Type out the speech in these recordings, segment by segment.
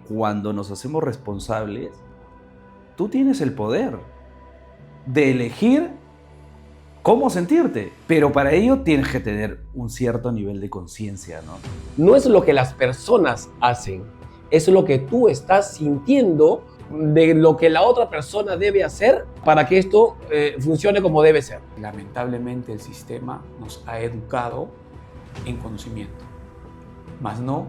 cuando nos hacemos responsables, tú tienes el poder de elegir cómo sentirte, pero para ello tienes que tener un cierto nivel de conciencia, ¿no? No es lo que las personas hacen, es lo que tú estás sintiendo de lo que la otra persona debe hacer para que esto funcione como debe ser. Lamentablemente el sistema nos ha educado en conocimiento, más no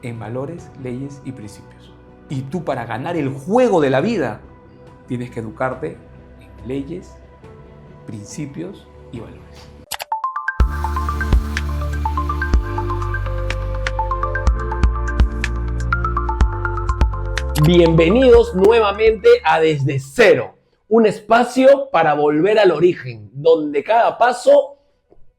en valores, leyes y principios. Y tú, para ganar el juego de la vida, tienes que educarte en leyes, principios y valores. Bienvenidos nuevamente a Desde Cero, un espacio para volver al origen, donde cada paso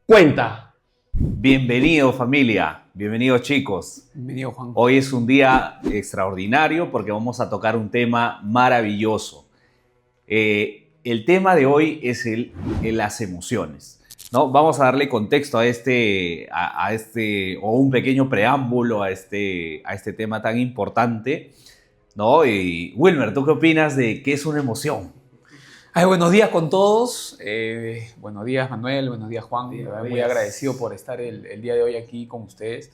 cuenta. Bienvenido, familia, bienvenidos, chicos. Bienvenido, Juan. Hoy es un día extraordinario porque vamos a tocar un tema maravilloso. El tema de hoy es las emociones, ¿no? Vamos a darle contexto a o un pequeño preámbulo a este tema tan importante, ¿no? Y Wilmer, ¿tú qué opinas de qué es una emoción? Buenos días con todos. Buenos días, Manuel. Buenos días, Juan. Muy agradecido por estar el día de hoy aquí con ustedes.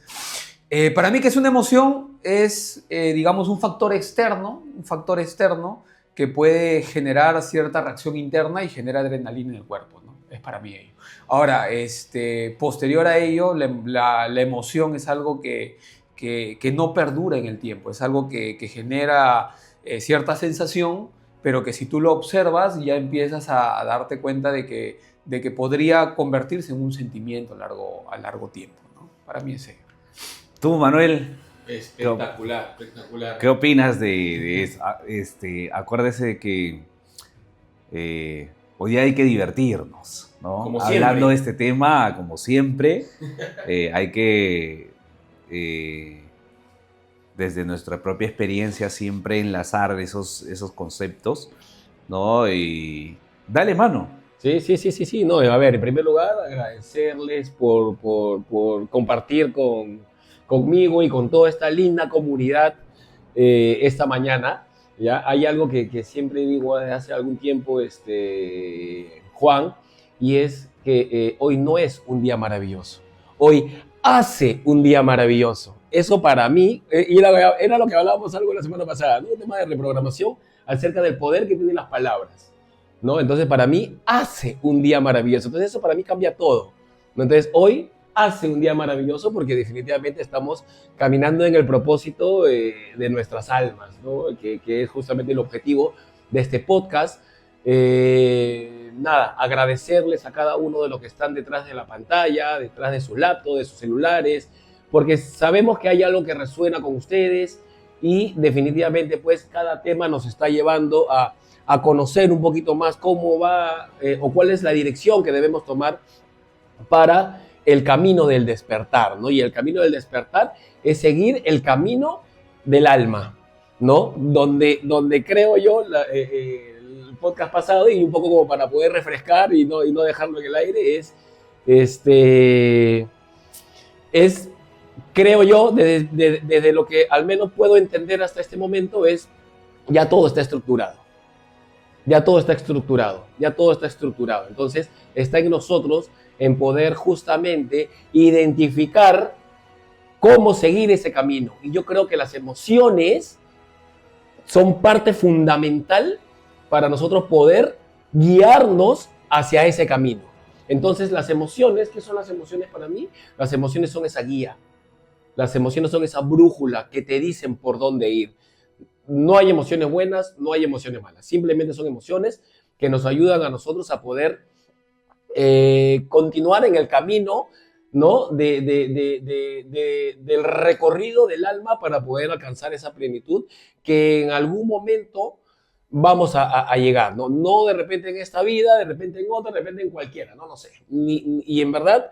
Para mí, que es una emoción es, digamos, un factor externo que puede generar cierta reacción interna y genera adrenalina en el cuerpo, ¿no? Es para mí ello. Ahora, posterior a ello, la emoción es algo que no perdura en el tiempo, es algo que genera cierta sensación, pero que si tú lo observas ya empiezas a darte cuenta de que podría convertirse en un sentimiento a largo tiempo, ¿no? Para mí es ello. Tú, Manuel. Espectacular. ¿Qué opinas de eso? Acuérdese de que hoy día hay que divertirnos, ¿no? Como siempre. Hablando de este tema, como siempre, hay que, desde nuestra propia experiencia, siempre enlazar esos conceptos, ¿no? Y dale mano. Sí. No, a ver, en primer lugar, agradecerles por compartir conmigo y con toda esta linda comunidad esta mañana. ¿Ya? Hay algo que siempre digo desde hace algún tiempo, Juan, y es que hoy no es un día maravilloso. Hoy hace un día maravilloso. Eso para mí, y era lo que hablábamos algo la semana pasada, ¿no? Un tema de reprogramación acerca del poder que tienen las palabras, ¿no? Entonces, para mí, hace un día maravilloso. Entonces, eso para mí cambia todo, ¿no? Entonces, hoy hace un día maravilloso porque definitivamente estamos caminando en el propósito de nuestras almas, ¿no? Que es justamente el objetivo de este podcast. Nada, agradecerles a cada uno de los que están detrás de la pantalla, detrás de sus laptops, de sus celulares, porque sabemos que hay algo que resuena con ustedes y definitivamente pues cada tema nos está llevando a conocer un poquito más cómo va o cuál es la dirección que debemos tomar para el camino del despertar, ¿no? Y el camino del despertar es seguir el camino del alma, ¿no? Donde creo yo, el podcast pasado, y un poco como para poder refrescar y no dejarlo en el aire, es creo yo, desde lo que al menos puedo entender hasta este momento, es ya todo está estructurado. Ya todo está estructurado. Entonces, está en nosotros en poder justamente identificar cómo seguir ese camino. Y yo creo que las emociones son parte fundamental para nosotros poder guiarnos hacia ese camino. Entonces, las emociones, ¿qué son las emociones para mí? Las emociones son esa guía. Las emociones son esa brújula que te dicen por dónde ir. No hay emociones buenas, no hay emociones malas. Simplemente son emociones que nos ayudan a nosotros a poder continuar en el camino, ¿no? del recorrido del alma para poder alcanzar esa plenitud que en algún momento vamos a llegar, ¿no? No de repente en esta vida, de repente en otra, de repente en cualquiera, no sé. Y en verdad,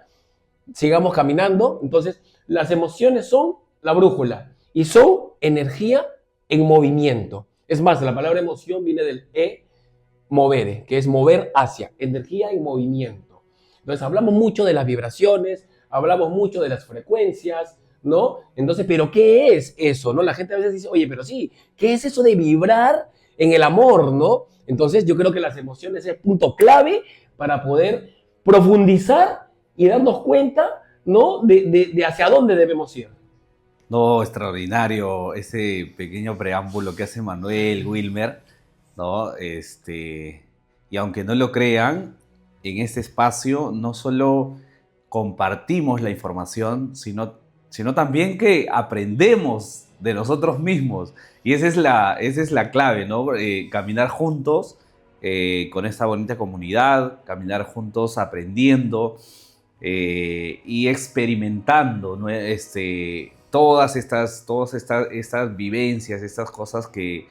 sigamos caminando. Entonces, las emociones son la brújula y son energía en movimiento. Es más, la palabra emoción viene del movere, que es mover hacia, energía en movimiento. Entonces, hablamos mucho de las vibraciones, hablamos mucho de las frecuencias, ¿no? Entonces, ¿pero qué es eso, no? La gente a veces dice, oye, pero sí, ¿qué es eso de vibrar en el amor, no? Entonces, yo creo que las emociones es el punto clave para poder profundizar y darnos cuenta, ¿no? De hacia dónde debemos ir. No, extraordinario ese pequeño preámbulo que hace Manuel Wilmer, ¿no? Y aunque no lo crean, en este espacio no solo compartimos la información, sino también que aprendemos de nosotros mismos. Y esa es la clave, ¿no? Caminar juntos con esta bonita comunidad, caminar juntos aprendiendo y experimentando, ¿no? Estas vivencias, estas cosas que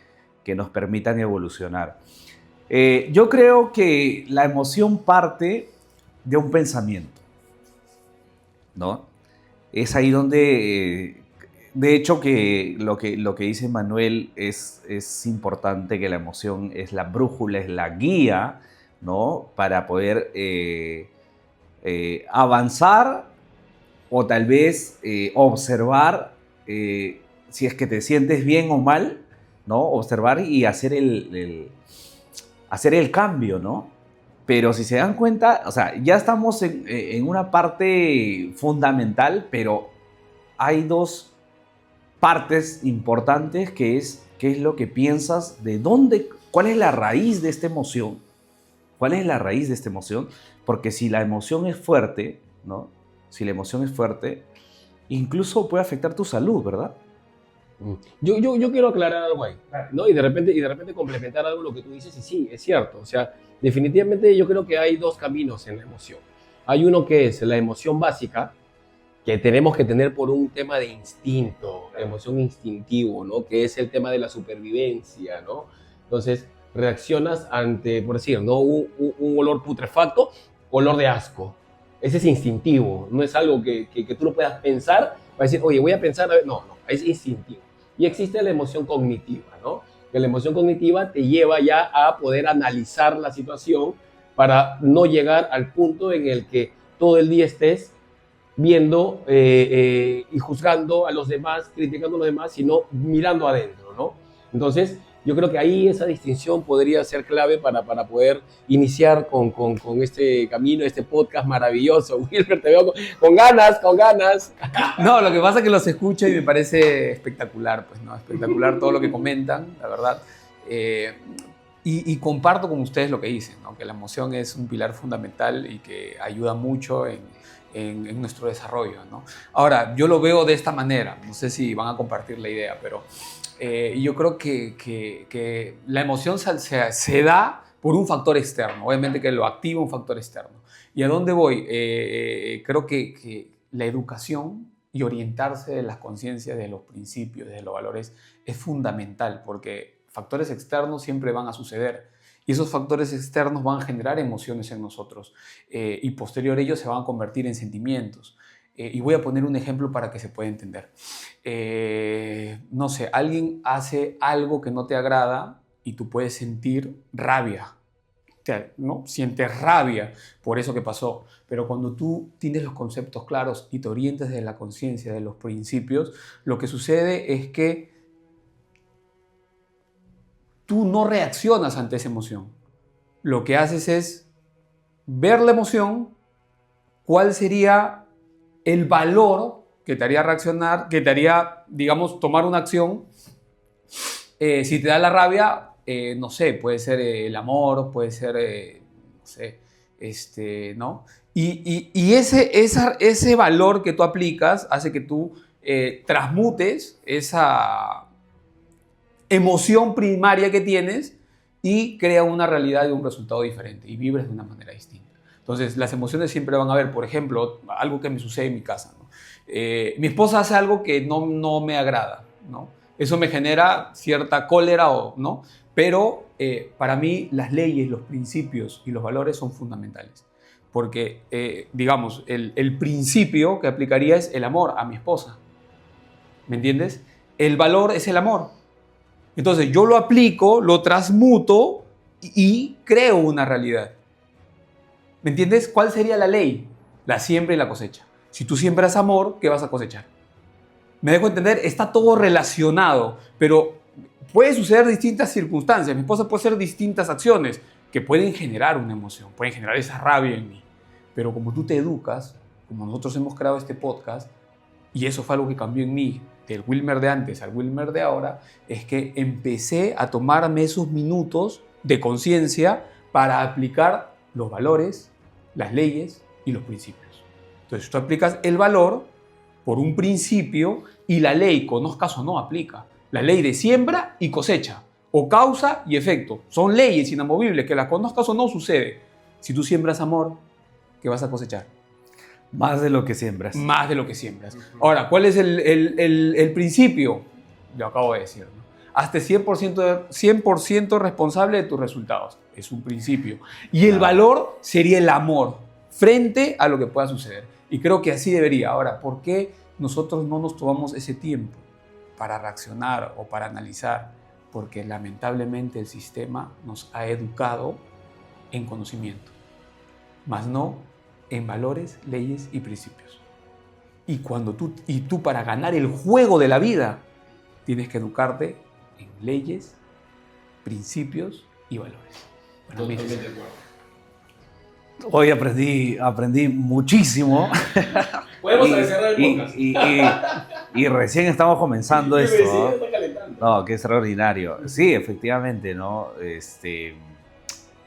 nos permitan evolucionar. Yo creo que la emoción parte de un pensamiento, ¿no? Es ahí donde, de hecho, que lo que dice Manuel es importante, que la emoción es la brújula, es la guía, ¿no? Para poder avanzar o tal vez observar si es que te sientes bien o mal, ¿no? Observar y hacer hacer el cambio, ¿no? Pero si se dan cuenta, o sea, ya estamos en una parte fundamental, pero hay dos partes importantes que es qué es lo que piensas, de dónde, cuál es la raíz de esta emoción, cuál es la raíz de esta emoción, porque si la emoción es fuerte, ¿no? Si la emoción es fuerte, incluso puede afectar tu salud, ¿verdad? Yo quiero aclarar algo ahí, ¿no? Y de repente complementar algo lo que tú dices, y sí, es cierto. O sea, definitivamente yo creo que hay dos caminos en la emoción. Hay uno que es la emoción básica, que tenemos que tener por un tema de instinto, la emoción instintivo, ¿no? Que es el tema de la supervivencia, ¿no? Entonces, reaccionas ante, por decir, ¿no? Un olor putrefacto, olor de asco. Ese es instintivo, no es algo que tú lo puedas pensar, para decir, oye, voy a pensar, a ver. No, no, es instintivo. Y existe la emoción cognitiva, ¿no? Que la emoción cognitiva te lleva ya a poder analizar la situación para no llegar al punto en el que todo el día estés viendo y juzgando a los demás, criticando a los demás, sino mirando adentro, ¿no? Entonces, yo creo que ahí esa distinción podría ser clave para poder iniciar con este camino, este podcast maravilloso. Wilmer, te veo con ganas, con ganas. No, lo que pasa es que los escucho y me parece espectacular, pues, ¿no? Espectacular todo lo que comentan, la verdad. Y comparto con ustedes lo que dicen, ¿no? Que la emoción es un pilar fundamental y que ayuda mucho en nuestro desarrollo, ¿no? Ahora, yo lo veo de esta manera, no sé si van a compartir la idea, pero yo creo que la emoción se da por un factor externo, obviamente que lo activa un factor externo. ¿Y a dónde voy? Creo que la educación y orientarse de las conciencias, de los principios, de los valores, es fundamental, porque factores externos siempre van a suceder. Y esos factores externos van a generar emociones en nosotros y posterior a ellos se van a convertir en sentimientos. Y voy a poner un ejemplo para que se pueda entender. No sé, alguien hace algo que no te agrada y tú puedes sentir rabia, ¿no? Sientes rabia por eso que pasó, pero cuando tú tienes los conceptos claros y te orientas de la conciencia, de los principios, lo que sucede es que tú no reaccionas ante esa emoción. Lo que haces es ver la emoción, cuál sería el valor que te haría reaccionar, que te haría, digamos, tomar una acción. Si te da la rabia, no sé, puede ser el amor, puede ser, no sé, ¿no? Y ese valor que tú aplicas hace que tú transmutes esa emoción primaria que tienes y crea una realidad y un resultado diferente y vibres de una manera distinta. Entonces, las emociones siempre van a haber, por ejemplo, algo que me sucede en mi casa, ¿no? Mi esposa hace algo que no me agrada, ¿no? Eso me genera cierta cólera, ¿no? Pero para mí las leyes, los principios y los valores son fundamentales. Porque, digamos, el principio que aplicaría es el amor a mi esposa. ¿Me entiendes? El valor es el amor. Entonces yo lo aplico, lo transmuto y creo una realidad. ¿Me entiendes? ¿Cuál sería la ley? La siembra y la cosecha. Si tú siembras amor, ¿qué vas a cosechar? Me dejo entender, está todo relacionado, pero puede suceder distintas circunstancias. Mi esposa puede hacer distintas acciones que pueden generar una emoción, pueden generar esa rabia en mí. Pero como tú te educas, como nosotros hemos creado este podcast, y eso fue algo que cambió en mí, del Wilmer de antes al Wilmer de ahora, es que empecé a tomarme esos minutos de conciencia para aplicar los valores, las leyes y los principios. Entonces tú aplicas el valor por un principio y la ley, conozcas o no, aplica. La ley de siembra y cosecha, o causa y efecto. Son leyes inamovibles, que las conozcas o no sucede. Si tú siembras amor, ¿qué vas a cosechar? Más de lo que siembras. Más de lo que siembras. Ahora, ¿cuál es el principio? Lo acabo de decir, ¿no? Hazte 100% responsable de tus resultados. Es un principio. Y el valor sería el amor frente a lo que pueda suceder. Y creo que así debería. Ahora, ¿por qué nosotros no nos tomamos ese tiempo para reaccionar o para analizar? Porque lamentablemente el sistema nos ha educado en conocimiento, más no en valores, leyes y principios. Y tú para ganar el juego de la vida tienes que educarte en leyes, principios y valores. Para mí Totalmente de acuerdo. Hoy aprendí muchísimo. Podemos cerrar el podcast. Y recién estamos comenzando Mi esto, vecino ¿no? está calentando. No, qué extraordinario. Sí, efectivamente, ¿no?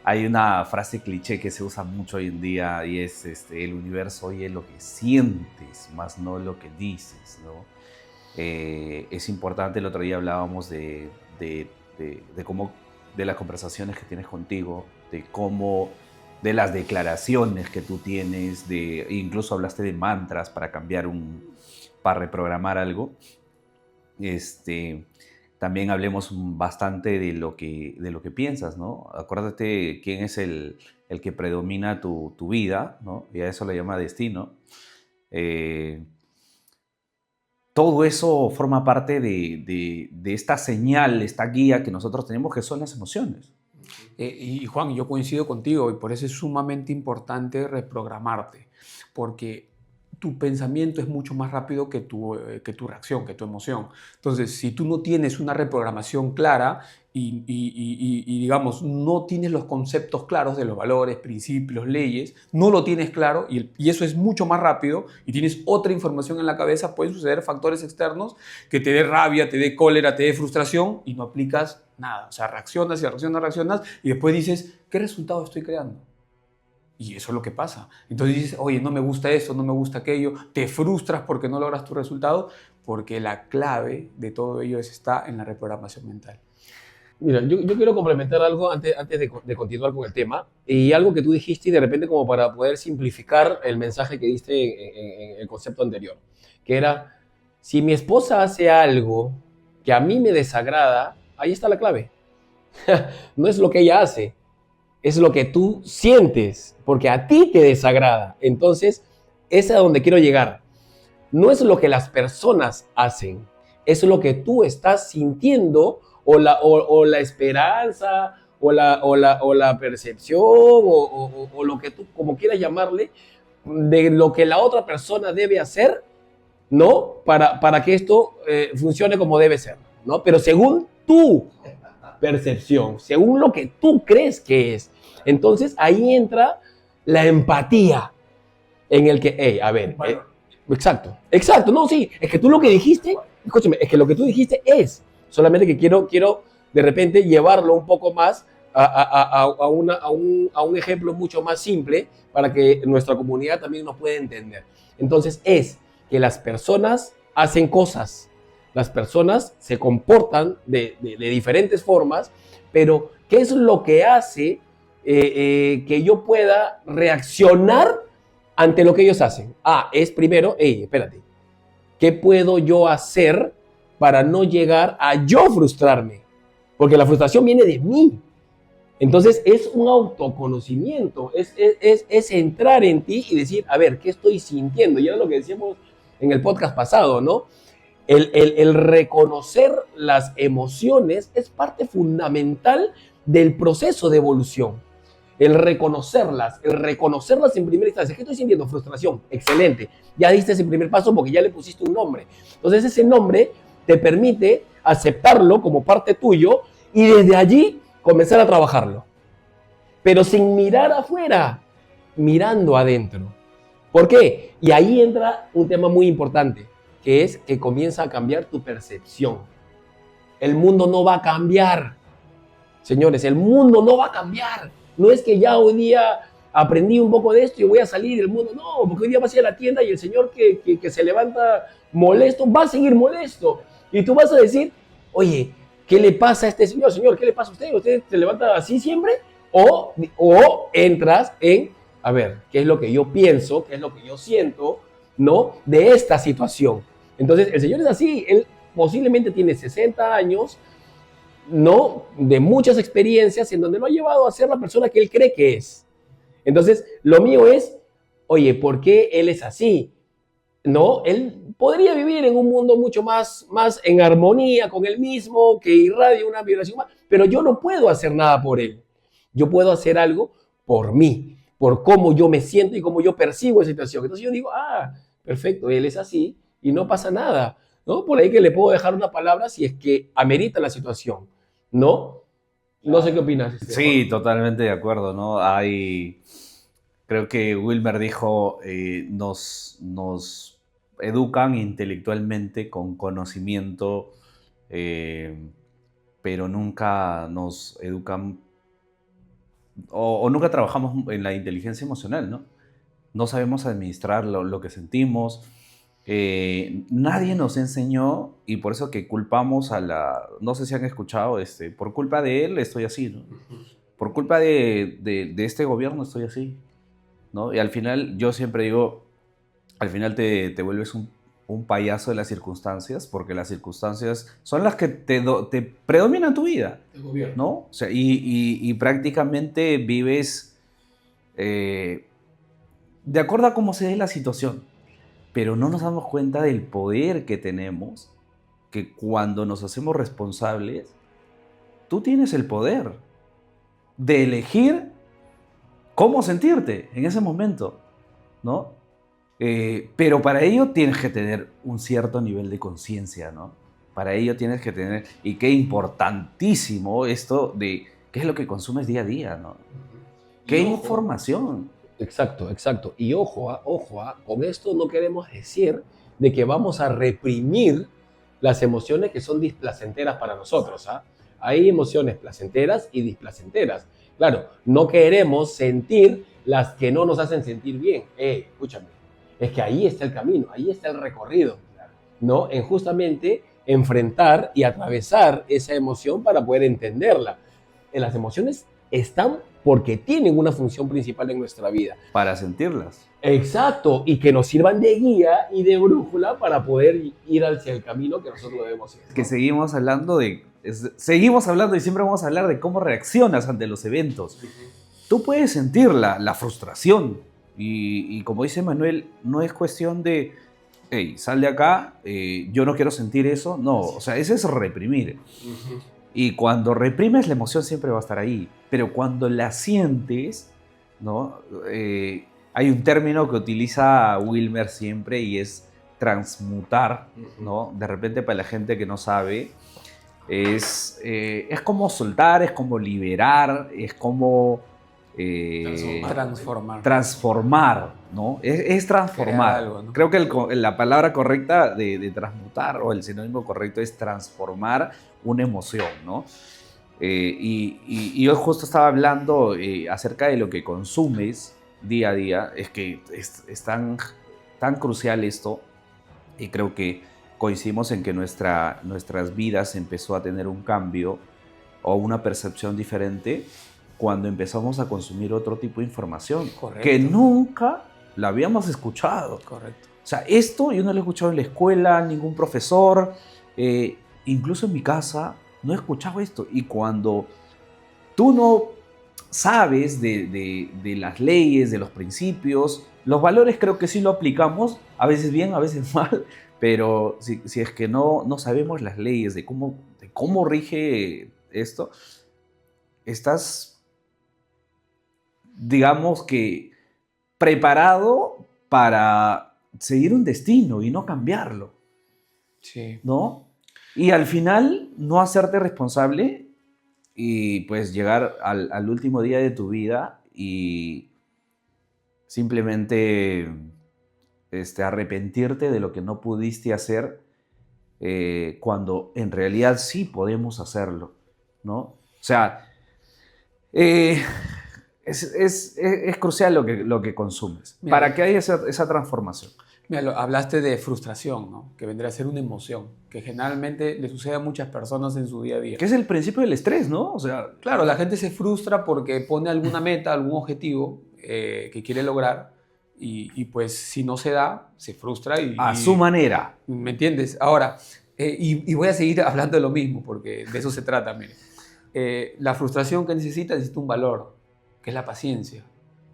Hay una frase cliché que se usa mucho hoy en día y es el universo oye lo que sientes, más no lo que dices, ¿no? Es importante, el otro día hablábamos de cómo, de las conversaciones que tienes contigo, de las declaraciones que tú tienes, incluso hablaste de mantras para para reprogramar algo. También hablemos bastante de lo que piensas, ¿no? Acuérdate quién es el que predomina tu vida, ¿no? Y a eso le llama destino. Todo eso forma parte de esta señal, esta guía que nosotros tenemos, que son las emociones. Y Juan, yo coincido contigo y por eso es sumamente importante reprogramarte, porque tu pensamiento es mucho más rápido que tu reacción, que tu emoción. Entonces, si tú no tienes una reprogramación clara y digamos, no tienes los conceptos claros de los valores, principios, leyes, no lo tienes claro y eso es mucho más rápido y tienes otra información en la cabeza, pueden suceder factores externos que te dé rabia, te dé cólera, te dé frustración y no aplicas nada. O sea, reaccionas y después dices, ¿qué resultado estoy creando? Y eso es lo que pasa. Entonces dices, oye, no me gusta esto, no me gusta aquello, te frustras porque no logras tu resultado, porque la clave de todo ello está en la reprogramación mental. Mira, yo quiero complementar algo antes de continuar con el tema, y algo que tú dijiste y de repente como para poder simplificar el mensaje que diste en el concepto anterior, que era, si mi esposa hace algo que a mí me desagrada, ahí está la clave. No es lo que ella hace, es lo que tú sientes, porque a ti te desagrada. Entonces, es a donde quiero llegar. No es lo que las personas hacen, es lo que tú estás sintiendo o la esperanza o la percepción o lo que tú, como quieras llamarle, de lo que la otra persona debe hacer, ¿no? Para que esto funcione como debe ser, ¿no? Pero según tu percepción, según lo que tú crees que es. Entonces ahí entra la empatía en el que, hey, a ver, exacto, no, sí, es que tú lo que dijiste, escúchame, es que lo que tú dijiste es, solamente que quiero de repente llevarlo un poco más a un ejemplo mucho más simple para que nuestra comunidad también nos pueda entender. Entonces es que las personas hacen cosas, las personas se comportan de diferentes formas, pero ¿qué es lo que hace que yo pueda reaccionar ante lo que ellos hacen? Es primero, espérate, ¿qué puedo yo hacer para no llegar a yo frustrarme? Porque la frustración viene de mí. Entonces es un autoconocimiento, es entrar en ti y decir, a ver, ¿qué estoy sintiendo? Y era lo que decíamos en el podcast pasado, ¿no? El reconocer las emociones es parte fundamental del proceso de evolución. el reconocerlas en primera instancia. ¿Qué estoy sintiendo? Frustración. Excelente. Ya diste ese primer paso porque ya le pusiste un nombre. Entonces ese nombre te permite aceptarlo como parte tuyo y desde allí comenzar a trabajarlo. Pero sin mirar afuera, mirando adentro. ¿Por qué? Y ahí entra un tema muy importante, que es que comienza a cambiar tu percepción. El mundo no va a cambiar. Señores, el mundo no va a cambiar. No es que ya hoy día aprendí un poco de esto y voy a salir del mundo. No, porque hoy día vas a ir a la tienda y el señor que se levanta molesto va a seguir molesto. Y tú vas a decir, oye, ¿qué le pasa a este señor? Señor, ¿qué le pasa a usted? ¿Usted se levanta así siempre? O entras en, a ver, ¿qué es lo que yo pienso? ¿Qué es lo que yo siento? ¿No? De esta situación. Entonces, el señor es así. Él posiblemente tiene 60 años, ¿no? De muchas experiencias en donde lo ha llevado a ser la persona que él cree que es. Entonces, lo mío es, oye, ¿por qué él es así? ¿No? Él podría vivir en un mundo mucho más en armonía con él mismo, que irradie una vibración más, pero yo no puedo hacer nada por él. Yo puedo hacer algo por mí, por cómo yo me siento y cómo yo percibo esa situación. Entonces yo digo, perfecto, él es así y no pasa nada, ¿no? Por ahí que le puedo dejar una palabra si es que amerita la situación, ¿no? No sé qué opinas. Sí, totalmente de acuerdo, ¿no? Creo que Wilmer dijo, nos educan intelectualmente con conocimiento, pero nunca nos educan o nunca trabajamos en la inteligencia emocional, ¿no? No sabemos administrar lo que sentimos. Nadie nos enseñó y por eso que culpamos no sé si han escuchado, por culpa de él estoy así, ¿no? Por culpa de este gobierno estoy así, ¿no? Y al final, yo siempre digo, al final te vuelves un payaso de las circunstancias, porque las circunstancias son las que te predominan tu vida, ¿no? O sea, y prácticamente vives de acuerdo a cómo se dé la situación, pero no nos damos cuenta del poder que tenemos, que cuando nos hacemos responsables, tú tienes el poder de elegir cómo sentirte en ese momento, ¿no? Pero para ello tienes que tener un cierto nivel de conciencia, ¿no? Para ello tienes que tener, y qué importantísimo esto de qué es lo que consumes día a día, ¿no? ¿Qué información? Exacto, exacto. Y ojo, con esto no queremos decir de que vamos a reprimir las emociones que son displacenteras para nosotros. Hay emociones placenteras y displacenteras. Claro, no queremos sentir las que no nos hacen sentir bien. Escúchame, es que ahí está el camino, ahí está el recorrido, ¿no? En justamente enfrentar y atravesar esa emoción para poder entenderla. Las emociones están porque tienen una función principal en nuestra vida. Para sentirlas. Exacto, y que nos sirvan de guía y de brújula para poder ir hacia el camino que nosotros debemos ir, ¿no? Que seguimos hablando y siempre vamos a hablar de cómo reaccionas ante los eventos. Tú puedes sentir la frustración y como dice Manuel, no es cuestión de, hey, sal de acá, yo no quiero sentir eso. No, o sea, eso es reprimir. Y cuando reprimes, la emoción siempre va a estar ahí. Pero cuando la sientes, ¿no? Hay un término que utiliza Wilmer siempre y es transmutar, ¿no? De repente, para la gente que no sabe, es como soltar, es como liberar, es como transformar, ¿no? Es transformar. Algo, ¿no? Creo que la palabra correcta de transmutar o el sinónimo correcto es transformar una emoción, ¿no? Y yo justo estaba hablando acerca de lo que consumes día a día. Es que es tan crucial esto, y creo que coincidimos en que nuestras vidas empezó a tener un cambio o una percepción diferente cuando empezamos a consumir otro tipo de información. Correcto. Que nunca la habíamos escuchado. Correcto. O sea, esto yo no lo he escuchado en la escuela, ningún profesor, incluso en mi casa no he escuchado esto. Y cuando tú no sabes de las leyes, de los principios, los valores creo que sí lo aplicamos, a veces bien, a veces mal, pero si es que no sabemos las leyes de cómo rige esto, estás digamos que, preparado para seguir un destino y no cambiarlo, Sí. ¿no? Y al final no hacerte responsable y pues llegar al último día de tu vida y simplemente arrepentirte de lo que no pudiste hacer cuando en realidad sí podemos hacerlo, ¿no? O sea, eh, es crucial lo que consumes Mira, para que haya esa transformación. Mira, hablaste de frustración, ¿no? Que vendría a ser una emoción, que generalmente le sucede a muchas personas en su día a día. Que es el principio del estrés, ¿no? O sea, Claro, la gente se frustra porque pone alguna meta, algún objetivo que quiere lograr y pues si no se da, se frustra a su manera. ¿me entiendes? Ahora, y voy a seguir hablando de lo mismo porque de eso se trata, mire. La frustración que necesita un valor, que es la paciencia.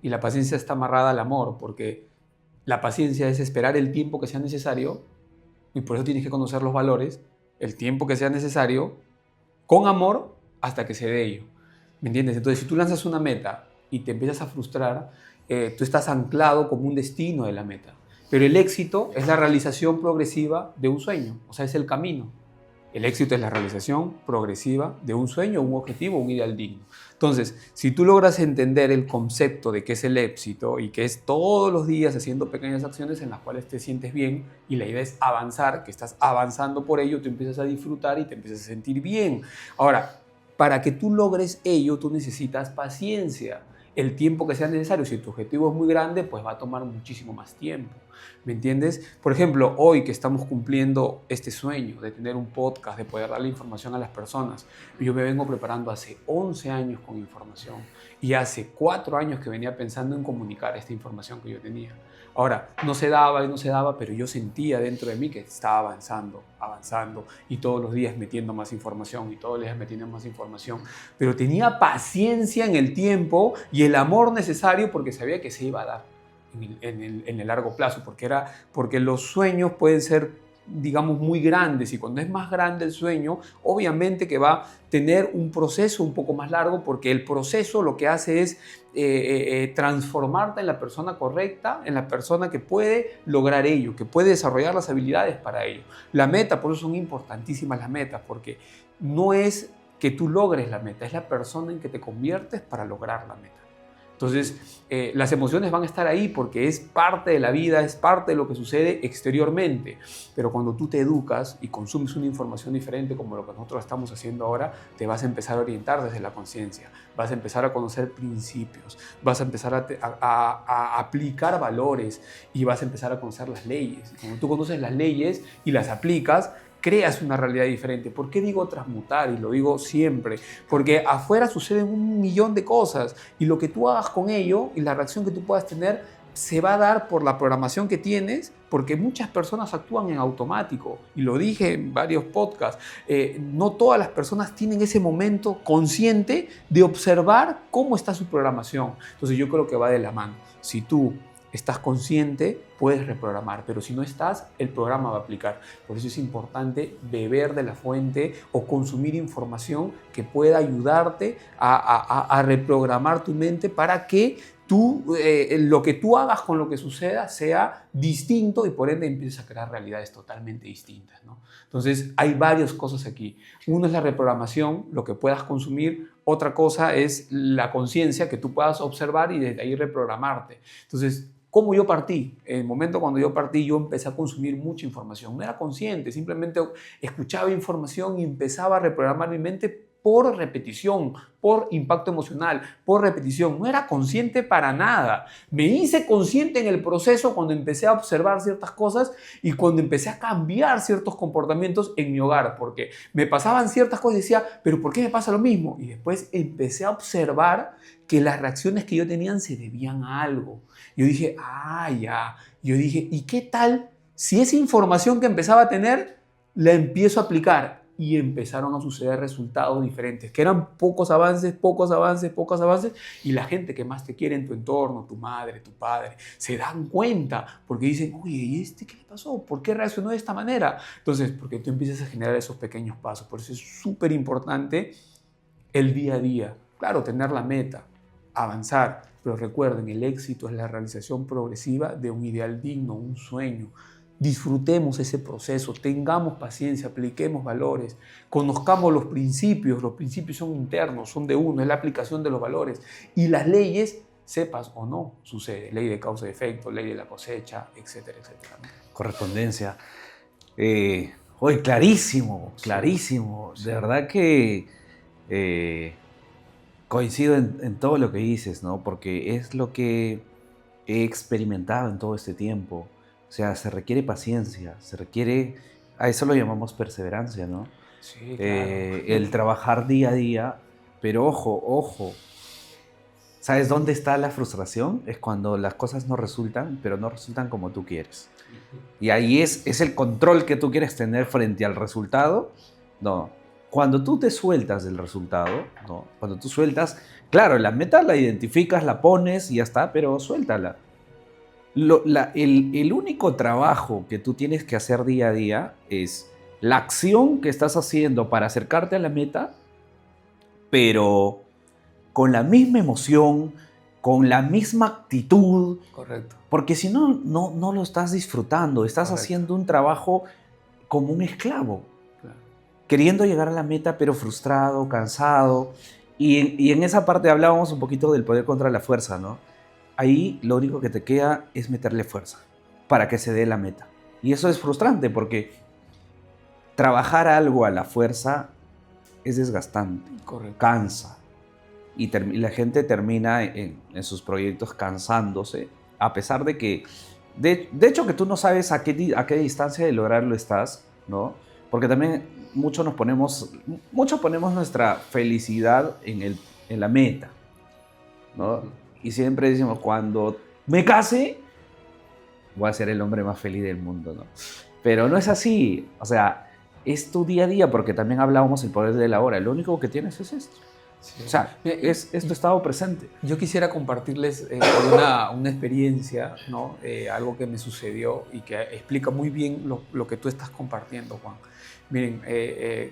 Y la paciencia está amarrada al amor porque la paciencia es esperar el tiempo que sea necesario y por eso tienes que conocer los valores, el tiempo que sea necesario, con amor hasta que se dé ello. ¿Me entiendes? Entonces, si tú lanzas una meta y te empiezas a frustrar, tú estás anclado como un destino de la meta. Pero el éxito es la realización progresiva de un sueño, o sea, es el camino. El éxito es la realización progresiva de un sueño, un objetivo, un ideal digno. Entonces, si tú logras entender el concepto de qué es el éxito y que es todos los días haciendo pequeñas acciones en las cuales te sientes bien y la idea es avanzar, que estás avanzando por ello, tú empiezas a disfrutar y te empiezas a sentir bien. Ahora, para que tú logres ello, tú necesitas paciencia. El tiempo que sea necesario. Si tu objetivo es muy grande, pues va a tomar muchísimo más tiempo. ¿Me entiendes? Por ejemplo, hoy que estamos cumpliendo este sueño de tener un podcast, de poder darle información a las personas, yo me vengo preparando hace 11 años con información y hace 4 años que venía pensando en comunicar esta información que yo tenía. Ahora, no se daba y no se daba, pero yo sentía dentro de mí que estaba avanzando, avanzando y todos los días metiendo más información y todos los días metiendo más información. Pero tenía paciencia en el tiempo y el amor necesario porque sabía que se iba a dar en el largo plazo, porque los sueños pueden ser, digamos, muy grandes y cuando es más grande el sueño, obviamente que va a tener un proceso un poco más largo porque el proceso lo que hace es transformarte en la persona correcta, en la persona que puede lograr ello, que puede desarrollar las habilidades para ello. La meta, por eso son importantísimas las metas, porque no es que tú logres la meta, es la persona en que te conviertes para lograr la meta. Entonces, las emociones van a estar ahí porque es parte de la vida, es parte de lo que sucede exteriormente. Pero cuando tú te educas y consumes una información diferente como lo que nosotros estamos haciendo ahora, te vas a empezar a orientar desde la conciencia, vas a empezar a conocer principios, vas a empezar a aplicar valores y vas a empezar a conocer las leyes. Cuando tú conoces las leyes y las aplicas, creas una realidad diferente. ¿Por qué digo transmutar? Y lo digo siempre. Porque afuera suceden 1.000.000 de cosas y lo que tú hagas con ello y la reacción que tú puedas tener se va a dar por la programación que tienes, porque muchas personas actúan en automático. Y lo dije en varios podcasts. No todas las personas tienen ese momento consciente de observar cómo está su programación. Entonces yo creo que va de la mano. Si tú estás consciente, puedes reprogramar, pero si no estás, el programa va a aplicar. Por eso es importante beber de la fuente o consumir información que pueda ayudarte a reprogramar tu mente para que lo que tú hagas con lo que suceda sea distinto y por ende empieces a crear realidades totalmente distintas, ¿no? Entonces hay varias cosas aquí. Uno es la reprogramación, lo que puedas consumir. Otra cosa es la conciencia, que tú puedas observar y desde ahí reprogramarte. Entonces, ¿cómo yo partí? En el momento cuando yo partí, yo empecé a consumir mucha información. No era consciente, simplemente escuchaba información y empezaba a reprogramar mi mente por repetición, por impacto emocional, por repetición. No era consciente para nada. Me hice consciente en el proceso cuando empecé a observar ciertas cosas y cuando empecé a cambiar ciertos comportamientos en mi hogar, porque me pasaban ciertas cosas y decía, ¿pero por qué me pasa lo mismo? Y después empecé a observar que las reacciones que yo tenía se debían a algo. Yo dije, ya. Yo dije, ¿y qué tal si esa información que empezaba a tener la empiezo a aplicar? Y empezaron a suceder resultados diferentes, que eran pocos avances, y la gente que más te quiere en tu entorno, tu madre, tu padre, se dan cuenta porque dicen, oye, ¿y qué le pasó? ¿Por qué reaccionó de esta manera? Entonces, porque tú empiezas a generar esos pequeños pasos. Por eso es súper importante el día a día. Claro, tener la meta, avanzar, Pero recuerden, el éxito es la realización progresiva de un ideal digno, un sueño. Disfrutemos ese proceso, tengamos paciencia, apliquemos valores, conozcamos los principios son internos, son de uno, es la aplicación de los valores. Y las leyes, sepas o no, sucede. Ley de causa y efecto, ley de la cosecha, etcétera, etcétera. Correspondencia. Oye, clarísimo, clarísimo. De verdad que coincido en todo lo que dices, ¿no? Porque es lo que he experimentado en todo este tiempo. O sea, se requiere paciencia, se requiere, a eso lo llamamos perseverancia, ¿no? Sí, claro. El trabajar día a día, pero ojo, ¿sabes dónde está la frustración? Es cuando las cosas no resultan, pero no resultan como tú quieres. Y ahí es el control que tú quieres tener frente al resultado. No, cuando tú te sueltas del resultado, ¿no? Cuando tú sueltas, claro, la meta la identificas, la pones y ya está, pero suéltala. El único trabajo que tú tienes que hacer día a día es la acción que estás haciendo para acercarte a la meta, pero con la misma emoción, con la misma actitud. Correcto. Porque si no, no lo estás disfrutando, estás Correcto. haciendo un trabajo como un esclavo, Claro. queriendo llegar a la meta, pero frustrado, cansado. Y en esa parte hablábamos un poquito del poder contra la fuerza, ¿no? Ahí lo único que te queda es meterle fuerza para que se dé la meta. Y eso es frustrante porque trabajar algo a la fuerza es desgastante, Correcto. cansa. Y la gente termina en sus proyectos cansándose, a pesar de que, de hecho que tú no sabes a qué distancia de lograrlo estás, ¿no? Porque también mucho ponemos nuestra felicidad en la meta, ¿no? Y siempre decimos, cuando me case, voy a ser el hombre más feliz del mundo, ¿no? Pero no es así. O sea, es tu día a día, porque también hablábamos el poder de la hora. Lo único que tienes es esto. Sí. O sea, es tu estado presente. Yo quisiera compartirles una experiencia, ¿no? Algo que me sucedió y que explica muy bien lo que tú estás compartiendo, Juan. Miren,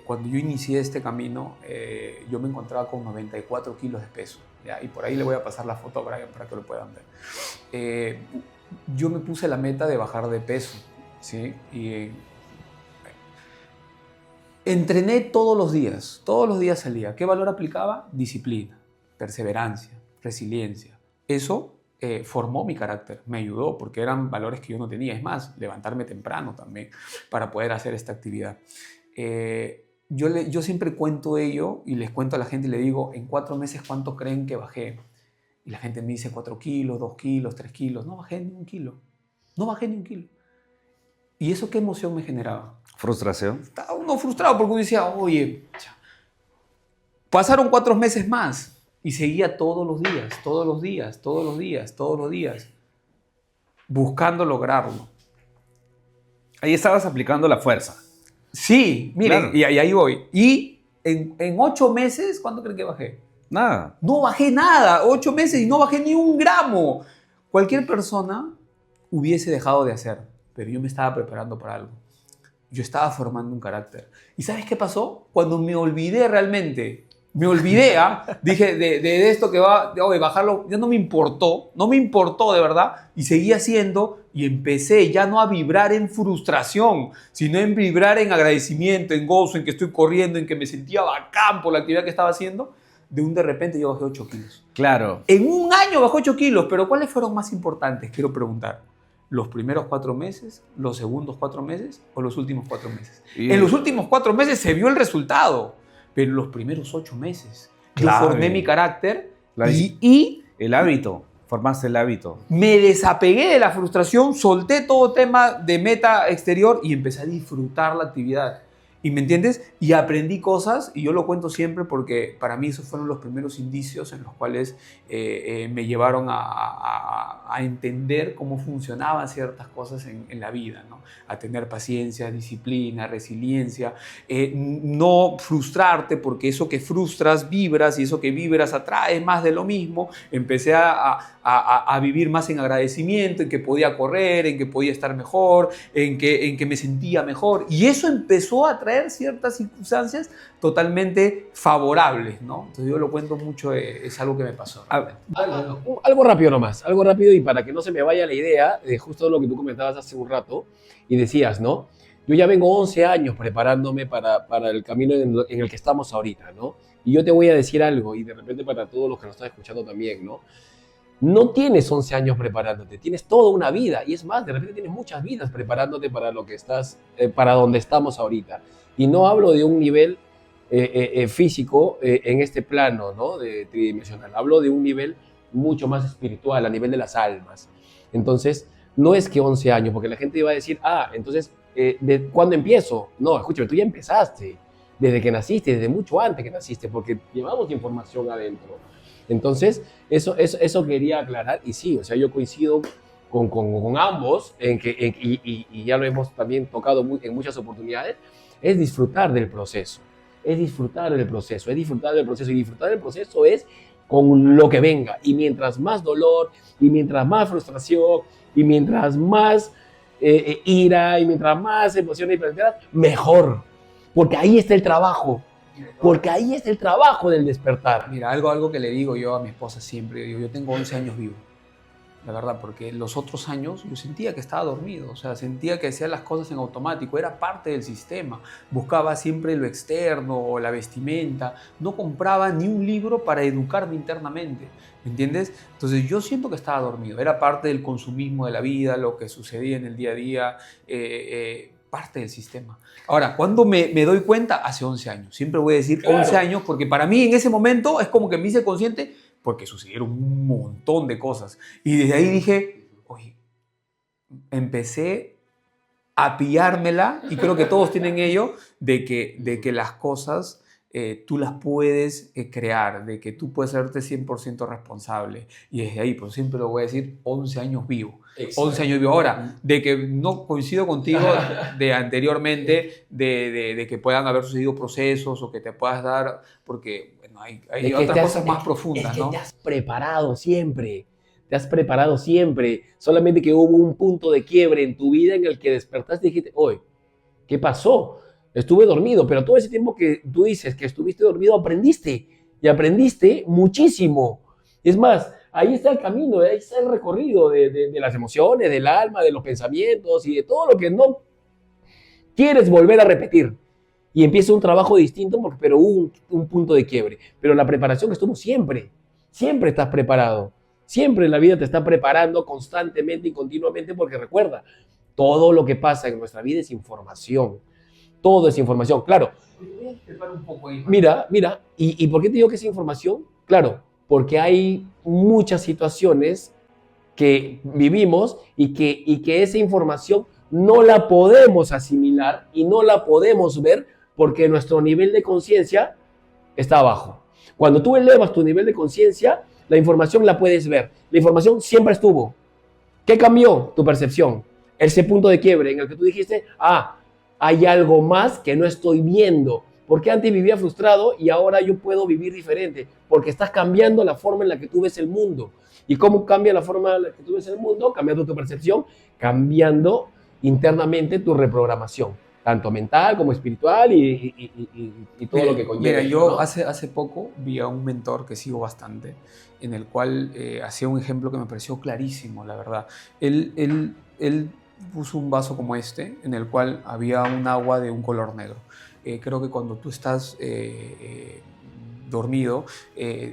cuando yo inicié este camino, yo me encontraba con 94 kilos de peso, ¿ya? Y por ahí le voy a pasar la foto a Brian para que lo puedan ver. Yo me puse la meta de bajar de peso, ¿sí? Y entrené todos los días salía. ¿Qué valor aplicaba? Disciplina, perseverancia, resiliencia. Eso formó mi carácter, me ayudó porque eran valores que yo no tenía. Es más, levantarme temprano también para poder hacer esta actividad. Yo siempre cuento ello y les cuento a la gente y le digo, en 4 meses, ¿cuánto creen que bajé? Y la gente me dice 4 kilos, 2 kilos, 3 kilos. No bajé ni un kilo. No bajé ni un kilo. ¿Y eso qué emoción me generaba? Frustración. Estaba uno frustrado porque uno decía, oye, pasaron 4 meses más y seguía todos los días, buscando lograrlo. Ahí estabas aplicando la fuerza. Sí, miren, Claro. y ahí voy. Y en 8 meses, ¿cuánto creen que bajé? Nada. No bajé nada, 8 meses y no bajé ni un gramo. Cualquier persona hubiese dejado de hacer, pero yo me estaba preparando para algo. Yo estaba formando un carácter. ¿Y sabes qué pasó? Cuando me olvidé realmente, dije de esto que va, de bajarlo, ya no me importó de verdad, y seguí haciendo y empecé ya no a vibrar en frustración, sino en vibrar en agradecimiento, en gozo, en que estoy corriendo, en que me sentía bacán por la actividad que estaba haciendo. De repente yo bajé 8 kilos. Claro. En un año bajé 8 kilos, pero ¿cuáles fueron más importantes? Quiero preguntar. ¿Los primeros 4 meses, los segundos 4 meses o los últimos 4 meses? En los últimos 4 meses se vio el resultado, pero en los primeros 8 meses Clave. yo formé mi carácter La- y El hábito. Formaste el hábito. me desapegué de la frustración, solté todo tema de meta exterior y empecé a disfrutar la actividad. ¿Y me entiendes? Y aprendí cosas, y yo lo cuento siempre porque para mí esos fueron los primeros indicios en los cuales me llevaron a entender cómo funcionaban ciertas cosas en la vida, ¿no? A tener paciencia, disciplina, resiliencia, no frustrarte porque eso que frustras vibras y eso que vibras atrae más de lo mismo. Empecé a vivir más en agradecimiento, en que podía correr, en que podía estar mejor, en que me sentía mejor, y eso empezó a traer traer ciertas circunstancias totalmente favorables, ¿no? Entonces yo lo cuento mucho, es algo que me pasó. Algo rápido nomás, algo rápido y para que no se me vaya la idea de justo lo que tú comentabas hace un rato y decías, ¿no? Yo ya vengo 11 años preparándome para el camino en el que estamos ahorita, ¿no? Y yo te voy a decir algo y de repente para todos los que nos están escuchando también, ¿no? No tienes 11 años preparándote, tienes toda una vida y es más, de repente tienes muchas vidas preparándote para lo que estás, para donde estamos ahorita. Y no hablo de un nivel físico en este plano, ¿no? De tridimensional. Hablo de un nivel mucho más espiritual, a nivel de las almas. Entonces, no es que 11 años, porque la gente iba a decir, entonces, ¿de cuándo empiezo? No, escúchame, tú ya empezaste, desde que naciste, desde mucho antes que naciste, porque llevamos información adentro. Entonces, eso quería aclarar, y sí, o sea, yo coincido con ambos, y ya lo hemos también tocado en muchas oportunidades, es disfrutar del proceso, y disfrutar del proceso es con lo que venga, y mientras más dolor, y mientras más frustración, y mientras más ira, y mientras más emociones y placenteras, mejor, porque ahí está el trabajo. Porque ahí es el trabajo del despertar. Mira, algo que le digo yo a mi esposa siempre, digo, yo tengo 11 años vivo, la verdad, porque los otros años yo sentía que estaba dormido, o sea, sentía que hacía las cosas en automático, era parte del sistema, buscaba siempre lo externo o la vestimenta, no compraba ni un libro para educarme internamente, ¿me entiendes? Entonces yo siento que estaba dormido, era parte del consumismo de la vida, lo que sucedía en el día a día, parte del sistema. Ahora, ¿cuándo me doy cuenta? Hace 11 años. Siempre voy a decir 11 años porque para mí en ese momento es como que me hice consciente porque sucedieron un montón de cosas. Y desde ahí dije, oye, empecé a pillármela y creo que todos tienen ello de que las cosas tú las puedes crear, de que tú puedes hacerte 100% responsable. Y desde ahí, pues siempre lo voy a decir, 11 años vivo. Exacto. 11 años vivo. Ahora, de que no coincido contigo de anteriormente, de que puedan haber sucedido procesos o que te puedas dar, porque bueno, hay otras cosas más profundas, ¿no? Te has preparado siempre. Te has preparado siempre. Solamente que hubo un punto de quiebre en tu vida en el que despertaste y dijiste, oye, ¿qué pasó? Estuve dormido, pero todo ese tiempo que tú dices que estuviste dormido, aprendiste. Y aprendiste muchísimo. Es más, ahí está el camino, ahí está el recorrido de las emociones, del alma, de los pensamientos y de todo lo que no quieres volver a repetir. Y empieza un trabajo distinto, pero hubo un punto de quiebre. Pero la preparación estuvo siempre. Siempre estás preparado. Siempre la vida te está preparando constantemente y continuamente porque recuerda, todo lo que pasa en nuestra vida es información. Todo es información, claro. Mira, ¿y por qué te digo que es información? Claro, porque hay muchas situaciones que vivimos y que esa información no la podemos asimilar y no la podemos ver porque nuestro nivel de conciencia está abajo. Cuando tú elevas tu nivel de conciencia, la información la puedes ver. La información siempre estuvo. ¿Qué cambió? Tu percepción. Ese punto de quiebre en el que tú dijiste, hay algo más que no estoy viendo. Porque antes vivía frustrado y ahora yo puedo vivir diferente. Porque estás cambiando la forma en la que tú ves el mundo. ¿Y cómo cambia la forma en la que tú ves el mundo? Cambiando tu percepción, cambiando internamente tu reprogramación. Tanto mental como espiritual y todo lo que conlleva. Mira, yo hace poco vi a un mentor que sigo bastante, en el cual hacía un ejemplo que me pareció clarísimo, la verdad. Él puso un vaso como este, en el cual había un agua de un color negro. Creo que cuando tú estás dormido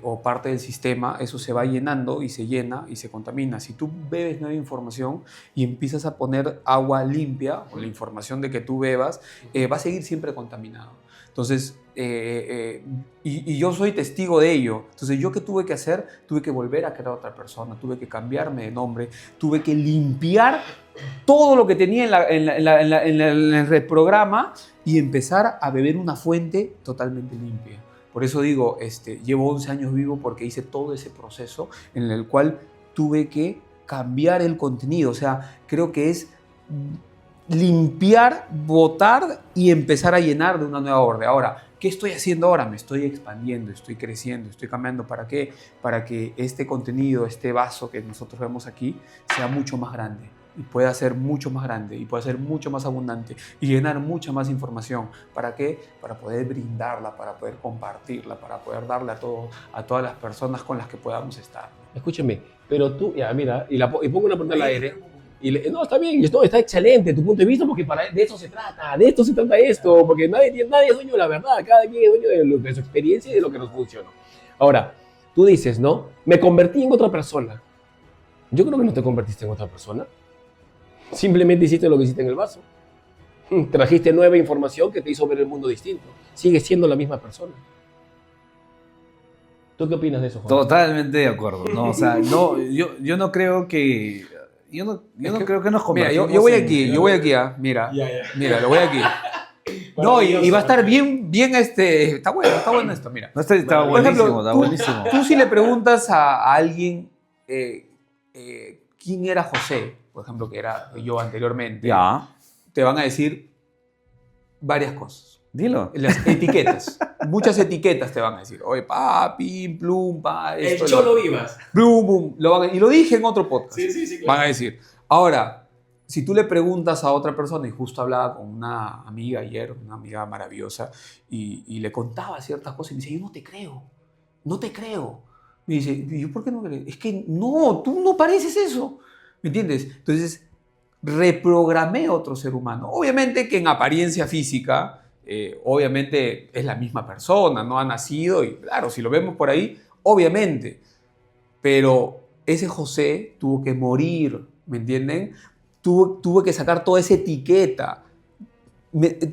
o parte del sistema, eso se va llenando y se llena y se contamina. Si tú bebes nueva información y empiezas a poner agua limpia, o la información de que tú bebas, va a seguir siempre contaminado. Entonces, y yo soy testigo de ello. Entonces, ¿yo qué tuve que hacer? Tuve que volver a crear a otra persona, tuve que cambiarme de nombre, tuve que limpiar todo lo que tenía en el reprograma y empezar a beber una fuente totalmente limpia. Por eso digo, llevo 11 años vivo porque hice todo ese proceso en el cual tuve que cambiar el contenido. O sea, creo que es limpiar, botar y empezar a llenar de una nueva orden. Ahora, ¿qué estoy haciendo ahora? Me estoy expandiendo, estoy creciendo, estoy cambiando. ¿Para qué? Para que este contenido, este vaso que nosotros vemos aquí, sea mucho más grande. y pueda ser mucho más grande y pueda ser mucho más abundante y llenar mucha más información. ¿Para qué? Para poder brindarla, para poder compartirla, para poder darle a todas las personas con las que podamos estar. Escúchame, pero tú, ya, mira, y pongo una pregunta al aire. No, está bien, está excelente tu punto de vista, porque de eso se trata, esto, porque nadie es dueño de la verdad, cada quien es dueño de su experiencia y de lo que nos funciona. Ahora, tú dices, ¿no? Me convertí en otra persona. Yo creo que no te convertiste en otra persona. Simplemente hiciste lo que hiciste en el vaso. Trajiste nueva información que te hizo ver el mundo distinto. Sigues siendo la misma persona. ¿Tú qué opinas de eso, Juan? Totalmente de acuerdo, ¿no? O sea, no, yo no creo que... Yo no creo que nos Mira, convertimos yo voy aquí, mira, mira, lo voy aquí. No, y va a estar bien, está bueno esto, mira. No, está Por buenísimo, ejemplo, está buenísimo. Tú si le preguntas a alguien quién era José, por ejemplo, que era yo anteriormente, Ya, te van a decir varias cosas. dilo. Las etiquetas, muchas etiquetas te van a decir. Oye, papi, plum, pa, esto. El Cholo Vivas. Plum, plum, y lo dije en otro podcast. Sí, Van a decir. Ahora, si tú le preguntas a otra persona, y justo hablaba con una amiga ayer, una amiga maravillosa, y le contaba ciertas cosas, y me dice, yo no te creo. Me dice, ¿y yo por qué no me creo? Es que no, tú no pareces eso. ¿Me entiendes? Entonces, reprogramé a otro ser humano. Obviamente que en apariencia física, obviamente es la misma persona, no ha nacido, y claro, si lo vemos por ahí, obviamente. Pero ese José tuvo que morir, ¿me entienden? Tuvo que sacar toda esa etiqueta,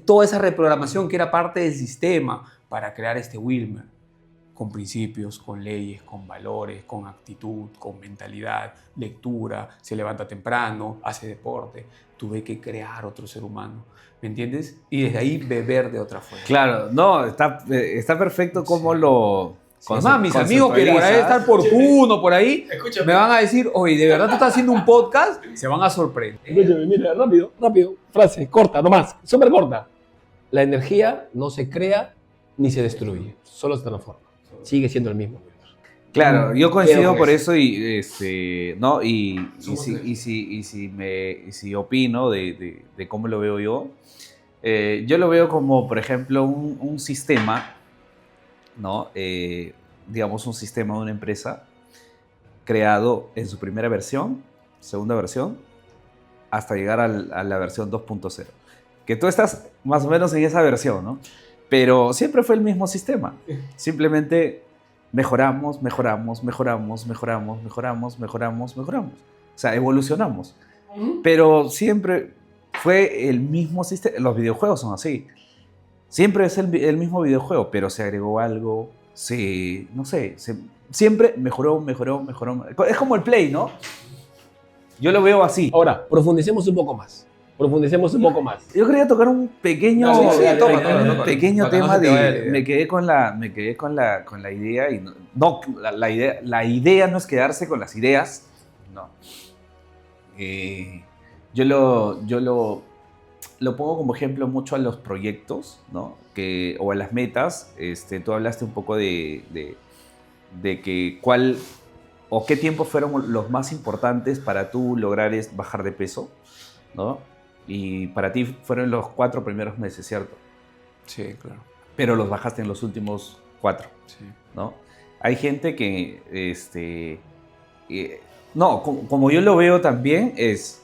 toda esa reprogramación que era parte del sistema para crear este Wilmer, con principios, con leyes, con valores, con actitud, con mentalidad, lectura, se levanta temprano, hace deporte. Tuve que crear otro ser humano, ¿me entiendes? Y desde ahí beber de otra fuente. Claro, no, está perfecto como lo... Sí, además, mis amigos que por ahí están por Puno, por ahí, Escúchame. me van a decir, oye, ¿de verdad tú estás haciendo un podcast? Se van a sorprender. Escúchame, mira, rápido. Frase, corta, nomás, súper corta. La energía no se crea ni se destruye, solo se transforma. Sigue siendo el mismo. Claro, yo coincido Quedo con por eso. eso y ¿no? Si opino de cómo lo veo yo lo veo como, por ejemplo, un sistema, ¿no? Digamos, un sistema de una empresa creado en su primera versión, segunda versión, hasta llegar a la versión 2.0. Que tú estás más o menos en esa versión, ¿no? Pero siempre fue el mismo sistema. Simplemente mejoramos. O sea, evolucionamos. Pero siempre fue el mismo sistema. Los videojuegos son así. Siempre es el mismo videojuego, pero se agregó algo, siempre mejoró. Es como el Play, ¿no? Yo lo veo así. Ahora, profundicemos un poco más. Yo quería tocar un pequeño, Toma. pequeño Para que no tema se te vaya la de... idea. Me quedé con la idea y la idea no es quedarse con las ideas, no. Yo lo pongo como ejemplo mucho a los proyectos, ¿no? O a las metas. Tú hablaste un poco de que cuál o qué tiempos fueron los más importantes para tú lograr bajar de peso, ¿no? Y para ti fueron los 4 primeros meses, ¿cierto? Sí, claro. Pero los bajaste en los últimos 4, Sí. ¿no? Hay gente que, no, como yo lo veo también es,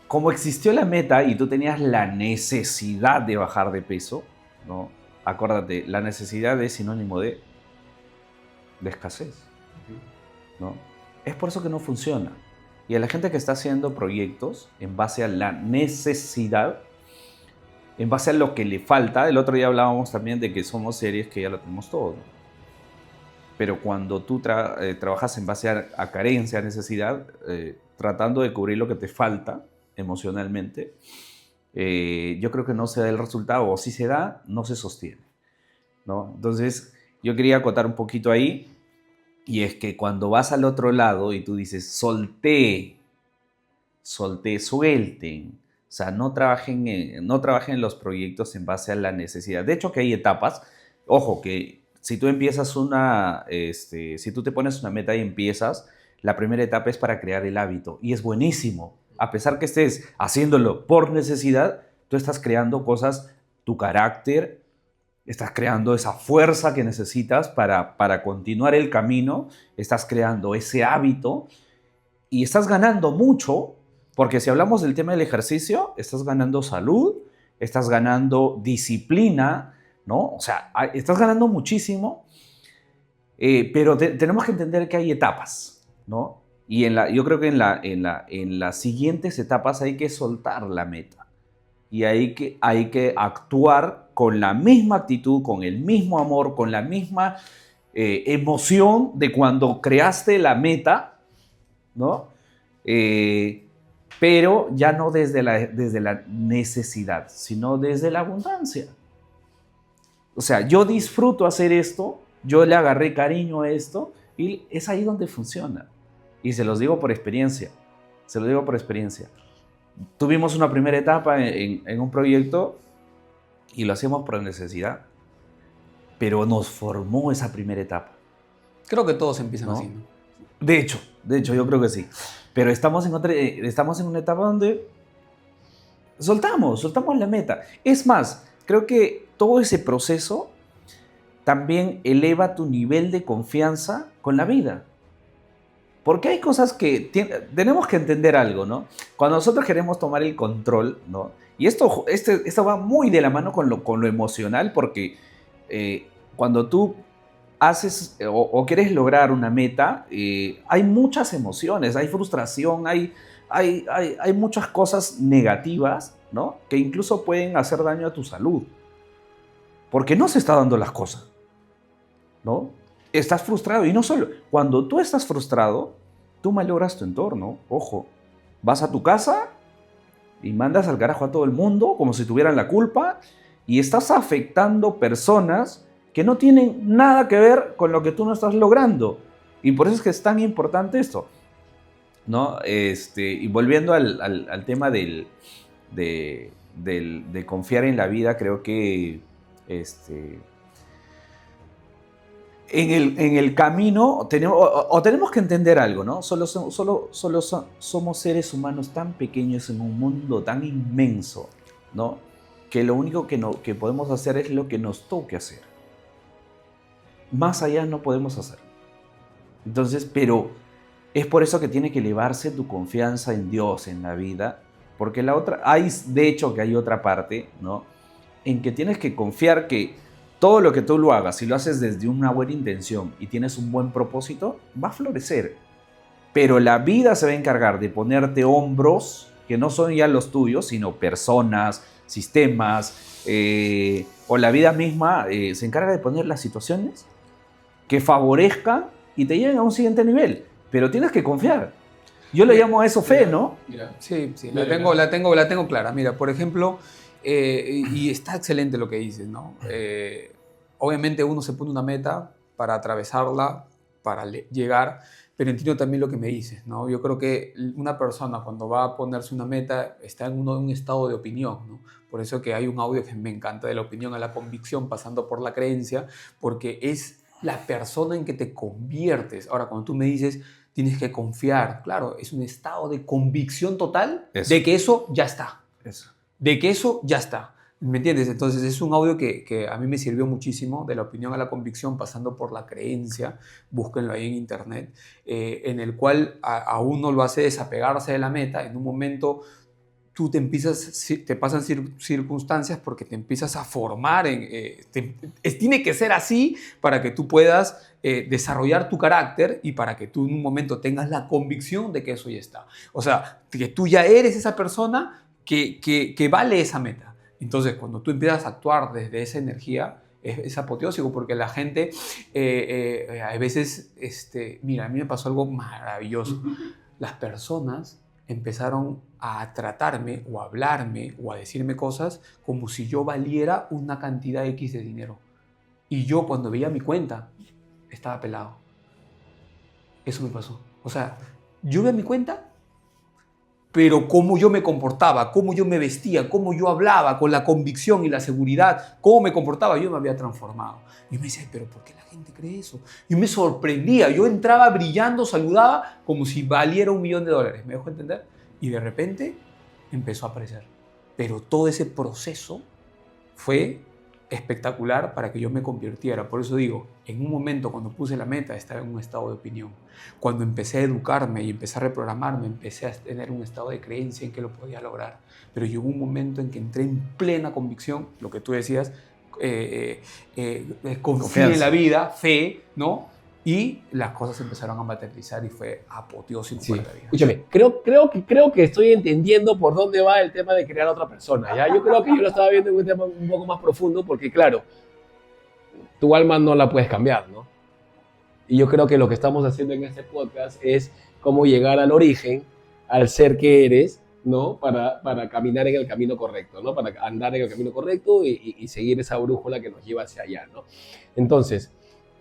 como existió la meta y tú tenías la necesidad de bajar de peso, ¿no? Acuérdate, la necesidad es sinónimo de escasez, ¿no? Es por eso que no funciona. Y a la gente que está haciendo proyectos en base a la necesidad, en base a lo que le falta, el otro día hablábamos también de que somos series que ya lo tenemos todo, ¿no? Pero cuando tú trabajas en base a carencia, a necesidad, tratando de cubrir lo que te falta emocionalmente, yo creo que no se da el resultado, o si se da, no se sostiene, ¿no? Entonces, yo quería acotar un poquito ahí, y es que cuando vas al otro lado y tú dices, suelten, o sea, no trabajen en los proyectos en base a la necesidad. De hecho, que hay etapas, ojo, que si tú empiezas si tú te pones una meta y empiezas, la primera etapa es para crear el hábito y es buenísimo. A pesar que estés haciéndolo por necesidad, tú estás creando cosas, tu carácter, estás creando esa fuerza que necesitas para continuar el camino, estás creando ese hábito y estás ganando mucho, porque si hablamos del tema del ejercicio, estás ganando salud, estás ganando disciplina, ¿no? O sea, estás ganando muchísimo, pero tenemos que entender que hay etapas, ¿no? Y yo creo que en las siguientes etapas hay que soltar la meta y hay que actuar con la misma actitud, con el mismo amor, con la misma emoción de cuando creaste la meta, ¿no? Pero ya no desde la necesidad, sino desde la abundancia. O sea, yo disfruto hacer esto, yo le agarré cariño a esto y es ahí donde funciona. Y se los digo por experiencia, se lo digo por experiencia. Tuvimos una primera etapa en un proyecto y lo hacíamos por necesidad, pero nos formó esa primera etapa. Creo que todos empiezan ¿No? así, ¿no? De hecho, yo creo que sí. Pero estamos en una etapa donde soltamos la meta. Es más, creo que todo ese proceso también eleva tu nivel de confianza con la vida. Porque hay cosas que tenemos que entender algo, ¿no? Cuando nosotros queremos tomar el control, ¿no? Y esto va muy de la mano con lo emocional, porque cuando tú haces o quieres lograr una meta, hay muchas emociones, hay frustración, hay muchas cosas negativas, ¿no? Que incluso pueden hacer daño a tu salud. Porque no se están dando las cosas, ¿no? Estás frustrado y no solo. Cuando tú estás frustrado, tú malogras tu entorno. Ojo, vas a tu casa y mandas al carajo a todo el mundo como si tuvieran la culpa y estás afectando personas que no tienen nada que ver con lo que tú no estás logrando. Y por eso es que es tan importante esto, ¿no? Y volviendo al tema de confiar en la vida, creo que en el camino tenemos que entender algo, ¿no? Solo somos seres humanos tan pequeños en un mundo tan inmenso, ¿no? Que lo único que podemos hacer es lo que nos toque hacer. Más allá no podemos hacer. Entonces, pero es por eso que tiene que elevarse tu confianza en Dios, en la vida, porque de hecho que hay otra parte, ¿no? En que tienes que confiar que todo lo que tú lo hagas, si lo haces desde una buena intención y tienes un buen propósito, va a florecer. Pero la vida se va a encargar de ponerte hombros que no son ya los tuyos, sino personas, sistemas, o la vida misma se encarga de poner las situaciones que favorezcan y te lleven a un siguiente nivel. Pero tienes que confiar. Yo le llamo a eso fe, ¿no? Sí, la tengo clara. Mira, por ejemplo, y está excelente lo que dices, ¿no? Obviamente uno se pone una meta para atravesarla, para llegar, pero entiendo también lo que me dices, ¿no? Yo creo que una persona cuando va a ponerse una meta está en un estado de opinión, ¿no? Por eso que hay un audio que me encanta, de la opinión a la convicción, pasando por la creencia, porque es la persona en que te conviertes. Ahora, cuando tú me dices, tienes que confiar, claro, es un estado de convicción total de que eso ya está. Eso. De que eso ya está. ¿Me entiendes? Entonces es un audio que a mí me sirvió muchísimo, de la opinión a la convicción, pasando por la creencia, búsquenlo ahí en internet, en el cual a uno lo hace desapegarse de la meta. En un momento tú te pasan circunstancias porque te empiezas a formar, tiene que ser así para que tú puedas desarrollar tu carácter y para que tú en un momento tengas la convicción de que eso ya está. O sea, que tú ya eres esa persona que vale esa meta. Entonces, cuando tú empiezas a actuar desde esa energía, es apoteósico, porque la gente, a veces, mira, a mí me pasó algo maravilloso. Las personas empezaron a tratarme o a hablarme o a decirme cosas como si yo valiera una cantidad X de dinero. Y yo, cuando veía mi cuenta, estaba pelado. Eso me pasó. O sea, yo veía mi cuenta, pero cómo yo me comportaba, cómo yo me vestía, cómo yo hablaba, con la convicción y la seguridad, cómo me comportaba, yo me había transformado. Y me decía, pero ¿por qué la gente cree eso? Y me sorprendía, yo entraba brillando, saludaba como si valiera $1.000.000, ¿me dejo entender? Y de repente empezó a aparecer. Pero todo ese proceso fue espectacular para que yo me convirtiera. Por eso digo, en un momento cuando puse la meta estaba en un estado de opinión. Cuando empecé a educarme y empecé a reprogramarme, empecé a tener un estado de creencia en que lo podía lograr. Pero llegó un momento en que entré en plena convicción, lo que tú decías, confié en la vida, fe, ¿no? Y las cosas empezaron a materializar y fue apoteósico para la vida. Escúchame, creo que estoy entendiendo por dónde va el tema de crear a otra persona, ¿ya? Yo creo que yo lo estaba viendo en un tema un poco más profundo porque, claro, tu alma no la puedes cambiar, ¿no? Y yo creo que lo que estamos haciendo en este podcast es cómo llegar al origen, al ser que eres, ¿no? Para caminar en el camino correcto, ¿no? Para andar en el camino correcto y seguir esa brújula que nos lleva hacia allá, ¿no? Entonces,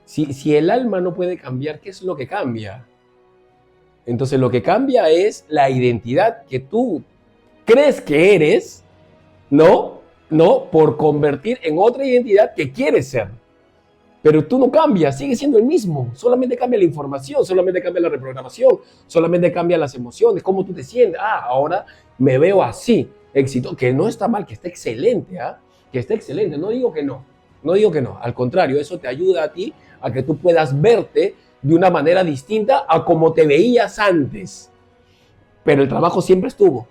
si el alma no puede cambiar, ¿qué es lo que cambia? Entonces, lo que cambia es la identidad que tú crees que eres, ¿no? Por convertir en otra identidad que quieres ser. Pero tú no cambias, sigues siendo el mismo. Solamente cambia la información, solamente cambia la reprogramación, solamente cambia las emociones, cómo tú te sientes. Ahora me veo así, éxito, que no está mal, que está excelente, ¿ah? Que está excelente, no digo que no. No digo que no, al contrario, eso te ayuda a ti a que tú puedas verte de una manera distinta a como te veías antes. Pero el trabajo siempre estuvo.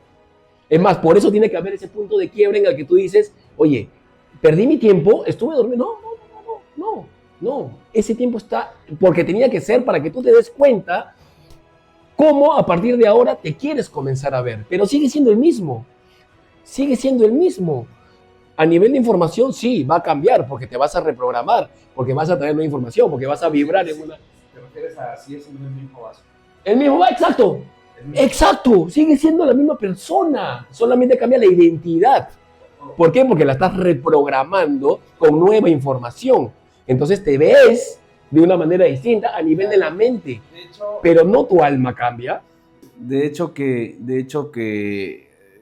Es más, por eso tiene que haber ese punto de quiebre en el que tú dices, oye, perdí mi tiempo, estuve dormido. No. Ese tiempo está porque tenía que ser para que tú te des cuenta cómo a partir de ahora te quieres comenzar a ver. Pero sigue siendo el mismo. Sigue siendo el mismo. A nivel de información, sí, va a cambiar porque te vas a reprogramar, porque vas a traer nueva información, porque vas a vibrar en una... ¿Te refieres a si es en el mismo vaso? El mismo va, exacto. Exacto, sigue siendo la misma persona, solamente cambia la identidad. ¿Por qué? Porque la estás reprogramando con nueva información. Entonces te ves de una manera distinta a nivel de la mente, pero no tu alma cambia. De hecho que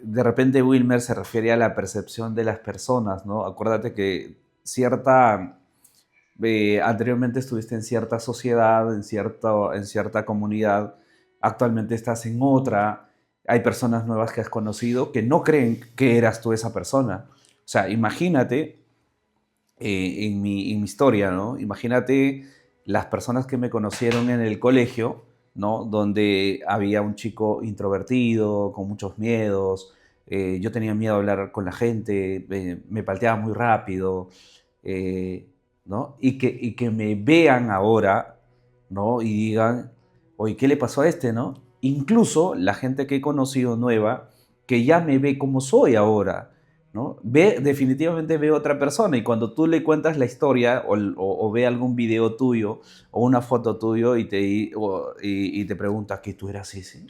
de repente Wilmer se refiere a la percepción de las personas, ¿no? Acuérdate que anteriormente estuviste en cierta sociedad, en cierta comunidad, actualmente estás en otra, hay personas nuevas que has conocido que no creen que eras tú esa persona. O sea, imagínate en mi historia, ¿no? Imagínate las personas que me conocieron en el colegio, ¿no? Donde había un chico introvertido, con muchos miedos, yo tenía miedo de hablar con la gente, me palteaba muy rápido, ¿no? Y que me vean ahora, ¿no? Y digan, oye, ¿qué le pasó a este, no? Incluso la gente que he conocido nueva, que ya me ve como soy ahora, ¿no? Definitivamente ve otra persona, y cuando tú le cuentas la historia o ve algún video tuyo o una foto tuyo y te preguntas que tú eras ese,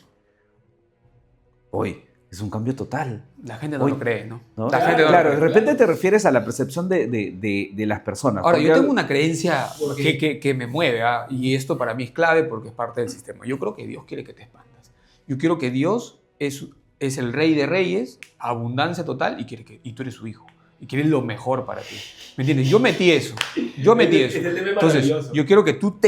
oye, es un cambio total. La gente no lo cree, ¿no? La gente claro, de repente te refieres a la percepción de las personas. Ahora, yo tengo una creencia que me mueve, ¿eh? Y esto para mí es clave porque es parte del sistema. Yo creo que Dios quiere que te expandas. Yo quiero que Dios es el rey de reyes, abundancia total, y tú eres su hijo. Y quiere lo mejor para ti. ¿Me entiendes? Yo metí eso. Entonces, yo quiero que tú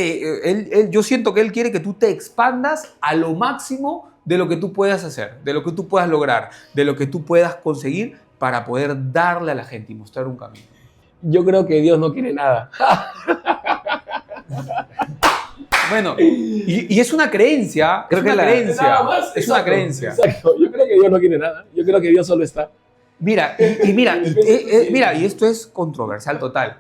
yo siento que Él quiere que tú te expandas a lo máximo de lo que tú puedas hacer, de lo que tú puedas lograr, de lo que tú puedas conseguir para poder darle a la gente y mostrar un camino. Yo creo que Dios no quiere nada. Bueno, y es una creencia. Creo es una creencia. Es una creencia. Exacto. Yo creo que Dios no quiere nada. Yo creo que Dios solo está. Mira, y esto es controversial total.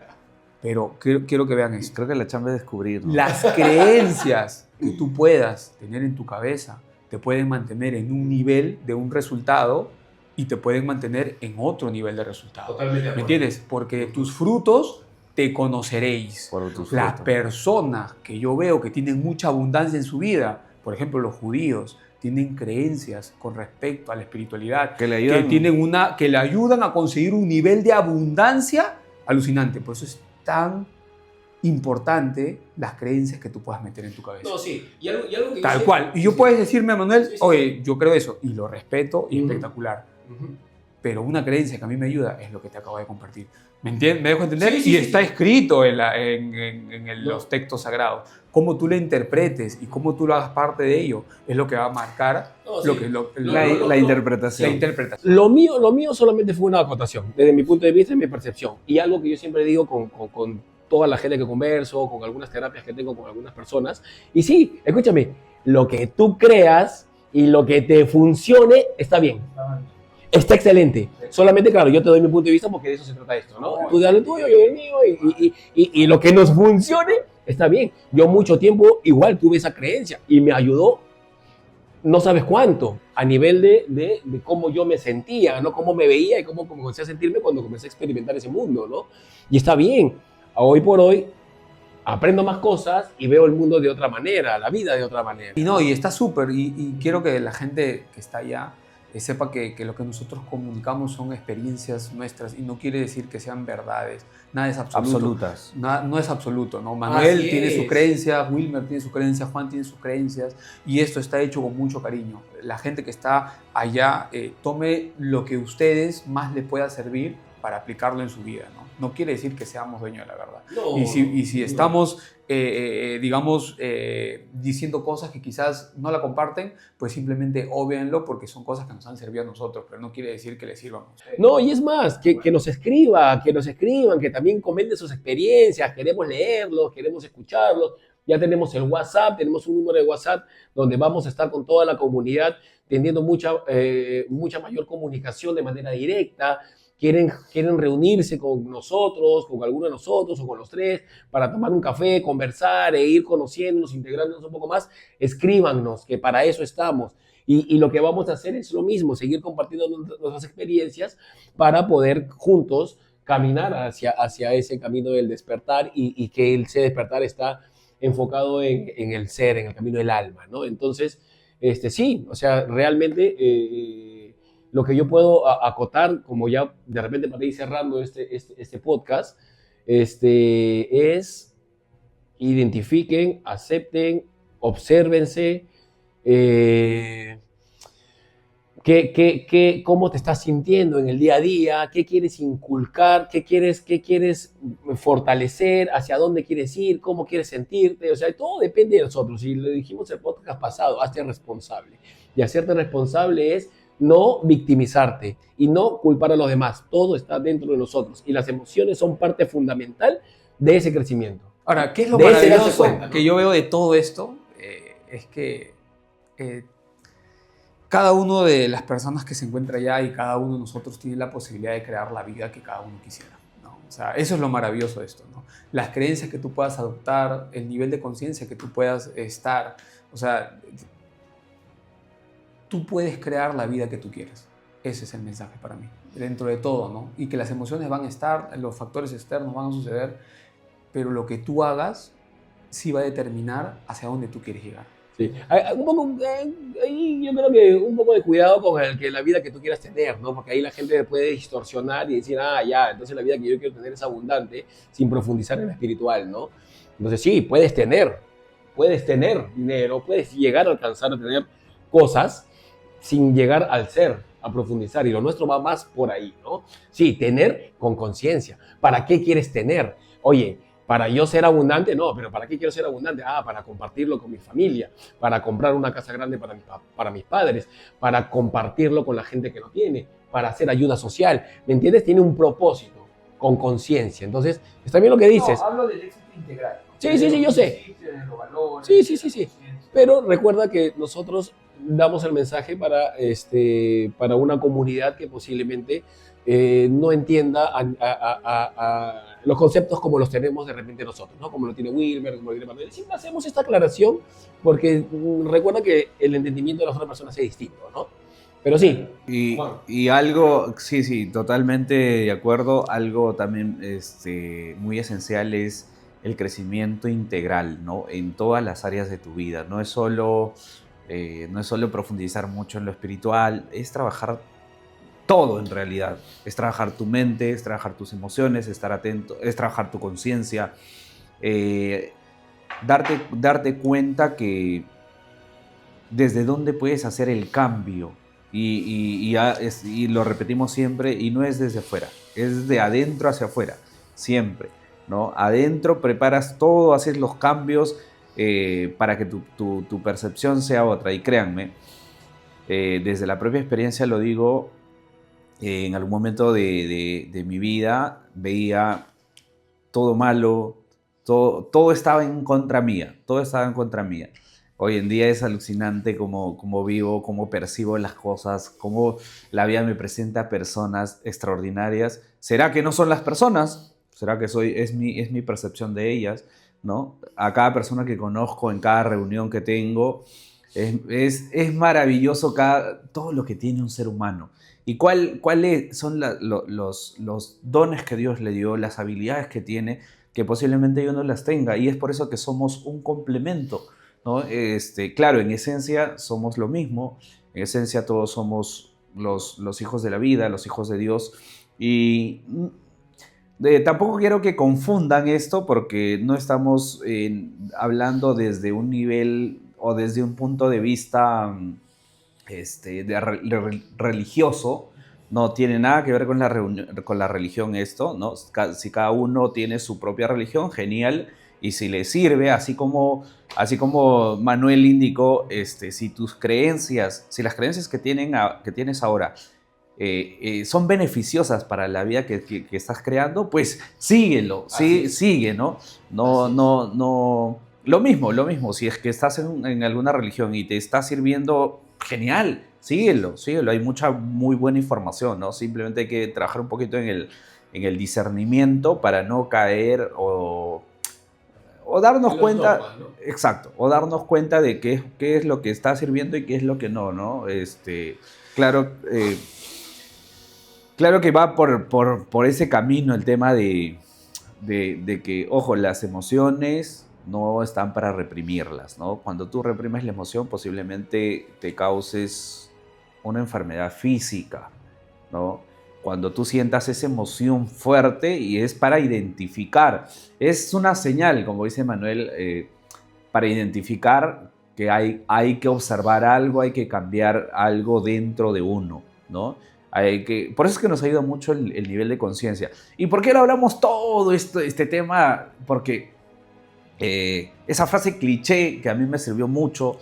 Pero quiero que vean esto. Creo que la chamba es descubrir, ¿no? Las creencias que tú puedas tener en tu cabeza te pueden mantener en un nivel de un resultado y te pueden mantener en otro nivel de resultado. Totalmente. ¿Me entiendes? Porque tus frutos te conoceréis. Las personas que yo veo que tienen mucha abundancia en su vida, por ejemplo los judíos, tienen creencias con respecto a la espiritualidad que le ayudan a conseguir un nivel de abundancia alucinante. Por eso es tan importante las creencias que tú puedas meter en tu cabeza. No, sí. Y algo que Tal yo cual. Y yo sí. puedes decirme a Manuel, Sí. oye, yo creo eso, y lo respeto, y Ujú. espectacular. Ujú. Pero una creencia que a mí me ayuda es lo que te acabo de compartir. ¿Me entiendes? ¿Me dejo entender? Sí, sí, y sí, está sí. escrito en No. los textos sagrados. Cómo tú lo interpretes y cómo tú lo hagas parte de ello es lo que va a marcar No, sí. lo que, La interpretación. la interpretación. Lo mío solamente fue una acotación, desde mi punto de vista y mi percepción. Y algo que yo siempre digo con toda la gente que converso, con algunas terapias que tengo con algunas personas. Y sí, escúchame, lo que tú creas y lo que te funcione está bien. Está excelente. Solamente, claro, yo te doy mi punto de vista porque de eso se trata esto, ¿no? Tú das el tuyo, yo el mío, y lo que nos funcione está bien. Yo mucho tiempo igual tuve esa creencia y me ayudó, no sabes cuánto, a nivel de cómo yo me sentía, ¿no? Cómo me veía y cómo comencé a sentirme cuando comencé a experimentar ese mundo, ¿no? Y está bien. Hoy por hoy aprendo más cosas y veo el mundo de otra manera, la vida de otra manera. Y no, y está súper. Y quiero que la gente que está allá sepa que lo que nosotros comunicamos son experiencias nuestras y no quiere decir que sean verdades. Nada es absoluto. Absolutas. No es absoluto, ¿no? Manuel Así tiene es. sus creencias, Wilmer tiene sus creencias, Juan tiene sus creencias y esto está hecho con mucho cariño. La gente que está allá tome lo que a ustedes más les pueda servir para aplicarlo en su vida, ¿no? No quiere decir que seamos dueños de la verdad. No, Y si no. estamos, digamos, diciendo cosas que quizás no la comparten, pues simplemente obvienlo porque son cosas que nos han servido a nosotros, pero no quiere decir que les sirvan a ustedes. No, y es más, que nos escriban, que también comenten sus experiencias, queremos leerlos, queremos escucharlos. Ya tenemos el WhatsApp, tenemos un número de WhatsApp donde vamos a estar con toda la comunidad teniendo mucha mayor comunicación de manera directa. Quieren reunirse con nosotros, con alguno de nosotros o con los tres para tomar un café, conversar e ir conociéndonos, integrándonos un poco más, escríbanos, que para eso estamos. Y lo que vamos a hacer es lo mismo, seguir compartiendo nuestras experiencias para poder juntos caminar hacia ese camino del despertar y que ese despertar está enfocado en el ser, en el camino del alma, ¿no? Entonces, sí, o sea, realmente lo que yo puedo acotar, como ya de repente para ir cerrando este podcast, es identifiquen, acepten, obsérvense, cómo te estás sintiendo en el día a día, qué quieres inculcar, qué quieres fortalecer, hacia dónde quieres ir, cómo quieres sentirte, o sea, todo depende de nosotros. Y lo dijimos en el podcast pasado, hazte responsable. Y hacerte responsable es no victimizarte y no culpar a los demás. Todo está dentro de nosotros y las emociones son parte fundamental de ese crecimiento. Ahora, ¿qué es lo De ese darse maravilloso cuenta, ¿no? que yo veo de todo esto? Es que cada uno de las personas que se encuentra allá y cada uno de nosotros tiene la posibilidad de crear la vida que cada uno quisiera, ¿no? O sea, eso es lo maravilloso de esto, ¿no? Las creencias que tú puedas adoptar, el nivel de conciencia que tú puedas estar, o sea, tú puedes crear la vida que tú quieras. Ese es el mensaje para mí, dentro de todo, ¿no? Y que las emociones van a estar, los factores externos van a suceder, pero lo que tú hagas sí va a determinar hacia dónde tú quieres llegar. Sí. Un poco, ahí yo creo que un poco de cuidado con la vida que tú quieras tener, ¿no? Porque ahí la gente puede distorsionar y decir, ya, entonces la vida que yo quiero tener es abundante, sin profundizar en lo espiritual, ¿no? Entonces sí, puedes tener dinero, puedes llegar a alcanzar a tener cosas sin llegar al ser, a profundizar, y lo nuestro va más por ahí, ¿no? Sí, tener con conciencia. ¿Para qué quieres tener? Oye, para yo ser abundante, no, pero ¿para qué quiero ser abundante? Para compartirlo con mi familia, para comprar una casa grande para mis padres, para compartirlo con la gente que lo tiene, para hacer ayuda social, ¿me entiendes? Tiene un propósito, con conciencia. Entonces, está bien lo que dices. No, hablo del éxito integral. Sí, yo sé. De los valores, Sí. Pero recuerda que nosotros damos el mensaje para una comunidad que posiblemente no entienda los conceptos como los tenemos de repente nosotros, ¿no? Como lo tiene Wilmer, como lo tiene Manuel. Siempre hacemos esta aclaración porque recuerda que el entendimiento de las otras personas es distinto, ¿no? Pero sí. Y algo, sí, totalmente de acuerdo. Algo también muy esencial es el crecimiento integral, ¿no? En todas las áreas de tu vida. No es solo profundizar mucho en lo espiritual, es trabajar todo en realidad. Es trabajar tu mente, es trabajar tus emociones, estar atento, es trabajar tu conciencia, eh, darte cuenta que desde dónde puedes hacer el cambio. Y lo repetimos siempre, y no es desde afuera, es de adentro hacia afuera, siempre, ¿no? Adentro preparas todo, haces los cambios para que tu percepción sea otra. Y créanme, desde la propia experiencia lo digo, en algún momento de mi vida veía todo malo, todo estaba en contra mía, todo estaba en contra mía. Hoy en día es alucinante cómo vivo, cómo percibo las cosas, cómo la vida me presenta personas extraordinarias. ¿Será que no son las personas? ¿Será que es mi percepción de ellas? ¿No? A cada persona que conozco, en cada reunión que tengo, es maravilloso todo lo que tiene un ser humano. ¿Y cuáles son los dones que Dios le dio, las habilidades que tiene, que posiblemente yo no las tenga? Y es por eso que somos un complemento, ¿no? Claro, en esencia somos lo mismo, en esencia todos somos los hijos de la vida, los hijos de Dios, y tampoco quiero que confundan esto, porque no estamos hablando desde un nivel o desde un punto de vista religioso. No tiene nada que ver con la religión esto, ¿no? Si cada uno tiene su propia religión, genial, y si le sirve, así como Manuel indicó, si tus creencias, si las creencias que tienes ahora son beneficiosas para la vida que estás creando, pues síguelo, sigue, ¿no? No. Lo mismo, si es que estás en alguna religión y te está sirviendo, genial, síguelo, hay mucha muy buena información, ¿no? Simplemente hay que trabajar un poquito en el discernimiento para no caer o darnos cuenta, dogmas, ¿no? exacto, o darnos cuenta de qué es lo que está sirviendo y qué es lo que no, ¿no? Claro, claro que va por ese camino el tema de que, ojo, las emociones no están para reprimirlas, ¿no? Cuando tú reprimes la emoción, posiblemente te causes una enfermedad física, ¿no? Cuando tú sientas esa emoción fuerte, y es para identificar, es una señal, como dice Manuel, para identificar que hay que observar algo, hay que cambiar algo dentro de uno, ¿no? Por eso es que nos ayuda mucho el nivel de conciencia. ¿Y por qué lo hablamos todo este tema? Porque esa frase cliché que a mí me sirvió mucho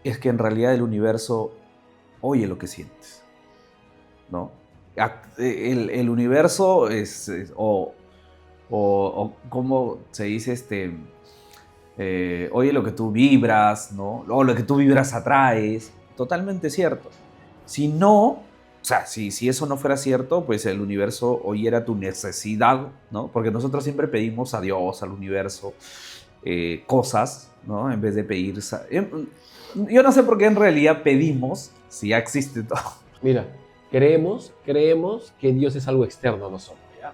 es que en realidad el universo oye lo que sientes, ¿no? El universo o ¿cómo se dice? Oye lo que tú vibras, ¿no? O lo que tú vibras atraes. Totalmente cierto. Si no, o sea, si eso no fuera cierto, pues el universo oyera tu necesidad, ¿no? Porque nosotros siempre pedimos a Dios, al universo, cosas, ¿no? En vez de pedir... Yo no sé por qué en realidad pedimos, si ya existe todo. Mira, creemos que Dios es algo externo a nosotros, ¿ya?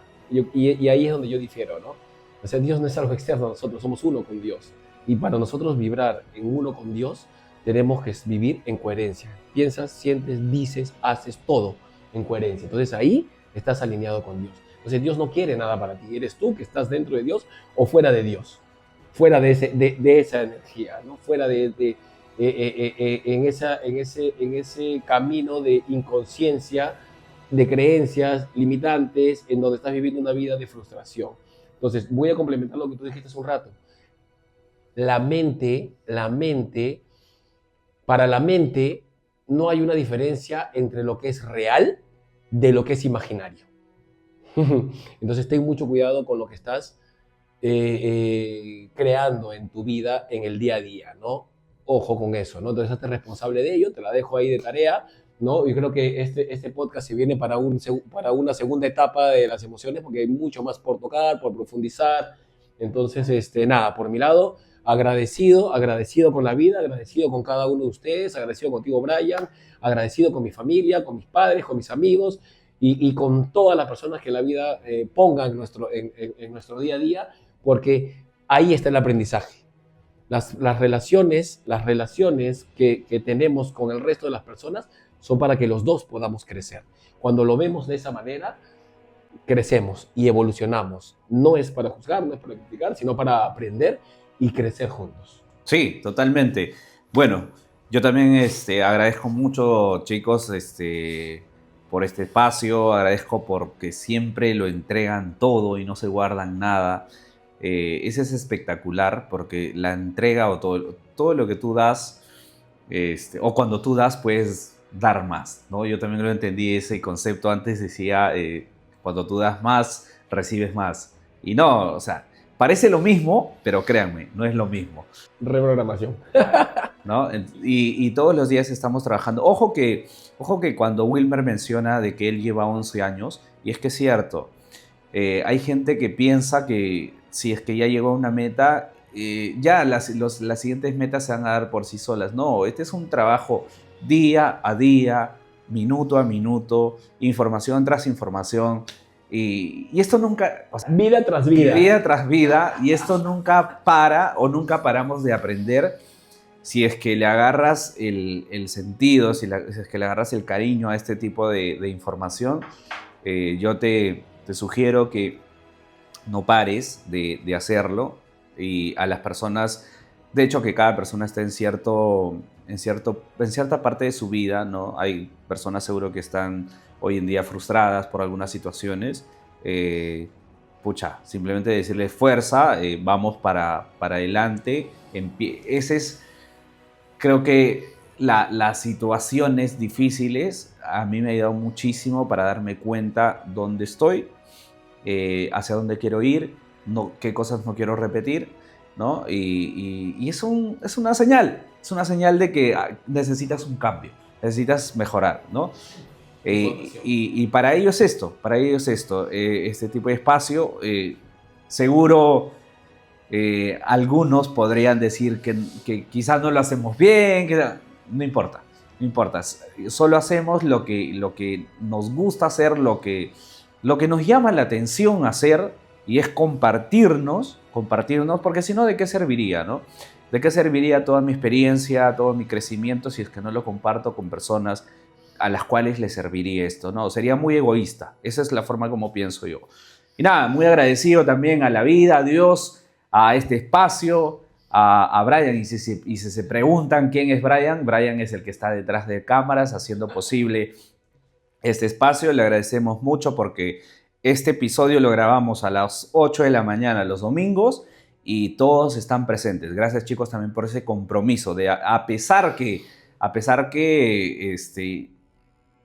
Y ahí es donde yo difiero, ¿no? O sea, Dios no es algo externo a nosotros, somos uno con Dios. Y para nosotros vibrar en uno con Dios, tenemos que vivir en coherencia. Piensas, sientes, dices, haces todo en coherencia. Entonces ahí estás alineado con Dios. Entonces Dios no quiere nada para ti. Eres tú que estás dentro de Dios o fuera de Dios. Fuera de esa energía, ¿no? Fuera en ese camino de inconsciencia, de creencias limitantes, en donde estás viviendo una vida de frustración. Entonces, voy a complementar lo que tú dijiste hace un rato. Para la mente, no hay una diferencia entre lo que es real de lo que es imaginario. Entonces, ten mucho cuidado con lo que estás creando en tu vida en el día a día, ¿no? Ojo con eso, ¿no? Entonces, hazte responsable de ello, te la dejo ahí de tarea, ¿no? Yo creo que este podcast se viene para una segunda etapa de las emociones, porque hay mucho más por tocar, por profundizar. Entonces, nada, por mi lado, agradecido con la vida, agradecido con cada uno de ustedes, agradecido contigo, Brian, agradecido con mi familia, con mis padres, con mis amigos y con todas las personas que la vida ponga en nuestro día a día, porque ahí está el aprendizaje. Las relaciones que tenemos con el resto de las personas son para que los dos podamos crecer. Cuando lo vemos de esa manera, crecemos y evolucionamos. No es para juzgar, no es para criticar, sino para aprender y crecer juntos. Sí, totalmente. Bueno, yo también agradezco mucho, chicos, por este espacio, agradezco porque siempre lo entregan todo y no se guardan nada. Ese es espectacular porque la entrega o todo lo que tú das, o cuando tú das, puedes dar más, ¿no? Yo también lo entendí ese concepto antes, decía, cuando tú das más, recibes más. Y no, o sea, parece lo mismo, pero créanme, no es lo mismo, Reprogramación. ¿no? Y todos los días estamos trabajando. Ojo que cuando Wilmer menciona de que él lleva 11 años, y es que es cierto, hay gente que piensa que si es que ya llegó a una meta, ya las siguientes metas se van a dar por sí solas. No, este es un trabajo día a día, minuto a minuto, información tras información. Y esto nunca, o sea, Vida tras vida. vida tras vida, y esto nunca para o nunca paramos de aprender si es que le agarras el sentido, si es que le agarras el cariño a este tipo de información. Yo te sugiero que no pares de hacerlo, y a las personas, de hecho que cada persona está en cierta parte de su vida, ¿no? Hay personas seguro que están hoy en día frustradas por algunas situaciones. Pucha, simplemente decirles fuerza, vamos para adelante. Ese es, creo que las situaciones difíciles a mí me ha ayudado muchísimo para darme cuenta dónde estoy, hacia dónde quiero ir, qué cosas no quiero repetir, ¿no? Y es una señal de que necesitas un cambio, necesitas mejorar, ¿no? Y para ello es esto, este tipo de espacio. Seguro algunos podrían decir que quizás no lo hacemos bien, no importa, no importa. Solo hacemos lo que nos gusta hacer, lo que nos llama la atención hacer, y es compartirnos, porque si no, ¿de qué serviría, no? ¿De qué serviría toda mi experiencia, todo mi crecimiento, si es que no lo comparto con personas a las cuales les serviría esto, ¿no? Sería muy egoísta. Esa es la forma como pienso yo. Y nada, muy agradecido también a la vida, a Dios, a este espacio, a Brian. Y si se preguntan quién es Brian, Brian es el que está detrás de cámaras haciendo posible este espacio. Le agradecemos mucho porque este episodio lo grabamos a las 8 de la mañana los domingos y todos están presentes. Gracias, chicos, también por ese compromiso de a pesar que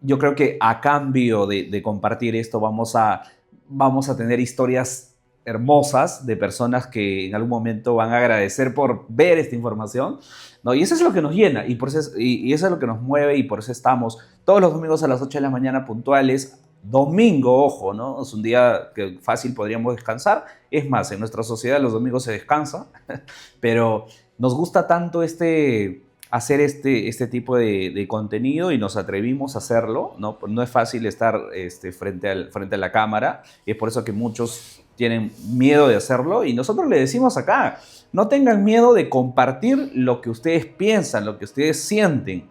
yo creo que a cambio de compartir esto vamos a tener historias hermosas de personas que en algún momento van a agradecer por ver esta información, ¿no? Y eso es lo que nos llena, y eso es lo que nos mueve, y por eso estamos todos los domingos a las 8 de la mañana puntuales. Domingo, ojo, ¿no? Es un día que fácil podríamos descansar. Es más, en nuestra sociedad los domingos se descansa, pero nos gusta tanto hacer este tipo de contenido, y nos atrevimos a hacerlo, ¿no? No es fácil estar frente a la cámara, y es por eso que muchos tienen miedo de hacerlo, y nosotros le decimos acá, no tengan miedo de compartir lo que ustedes piensan, lo que ustedes sienten.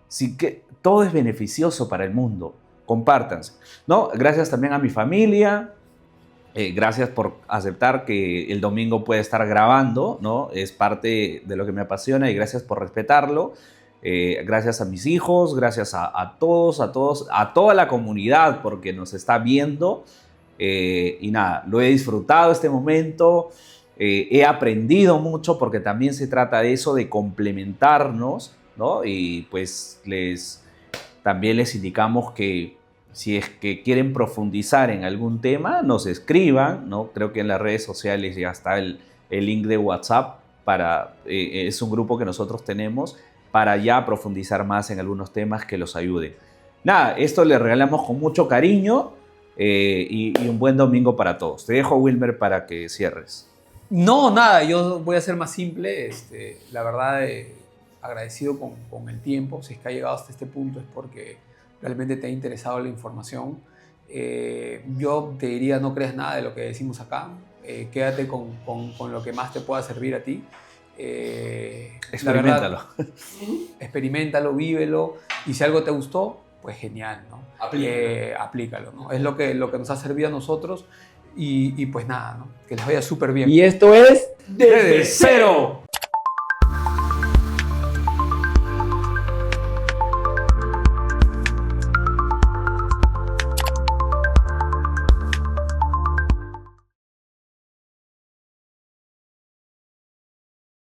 Sí, que todo es beneficioso para el mundo. Compártanse, ¿no? Gracias también a mi familia. Gracias por aceptar que el domingo puede estar grabando, ¿no? Es parte de lo que me apasiona, y gracias por respetarlo. Gracias a mis hijos, gracias a todos, a toda la comunidad porque nos está viendo. Y nada, lo he disfrutado este momento. He aprendido mucho porque también se trata de eso, de complementarnos, ¿no? Y pues también les indicamos que si es que quieren profundizar en algún tema, nos escriban, ¿no? Creo que en las redes sociales ya está el link de WhatsApp. Es un grupo que nosotros tenemos para ya profundizar más en algunos temas que los ayuden. Nada, esto les regalamos con mucho cariño, y un buen domingo para todos. Te dejo, Wilmer, para que cierres. No, nada, yo voy a ser más simple. La verdad, agradecido con el tiempo. Si es que ha llegado hasta este punto es porque realmente te ha interesado la información. Yo te diría, no creas nada de lo que decimos acá. Quédate con lo que más te pueda servir a ti. Experiméntalo. Experiméntalo, vívelo. Y si algo te gustó, pues genial, ¿no? Aplícalo. Aplícalo, ¿no? Es lo que nos ha servido a nosotros y pues nada, ¿no? Que les vaya súper bien. Y esto es... ¡Desde cero!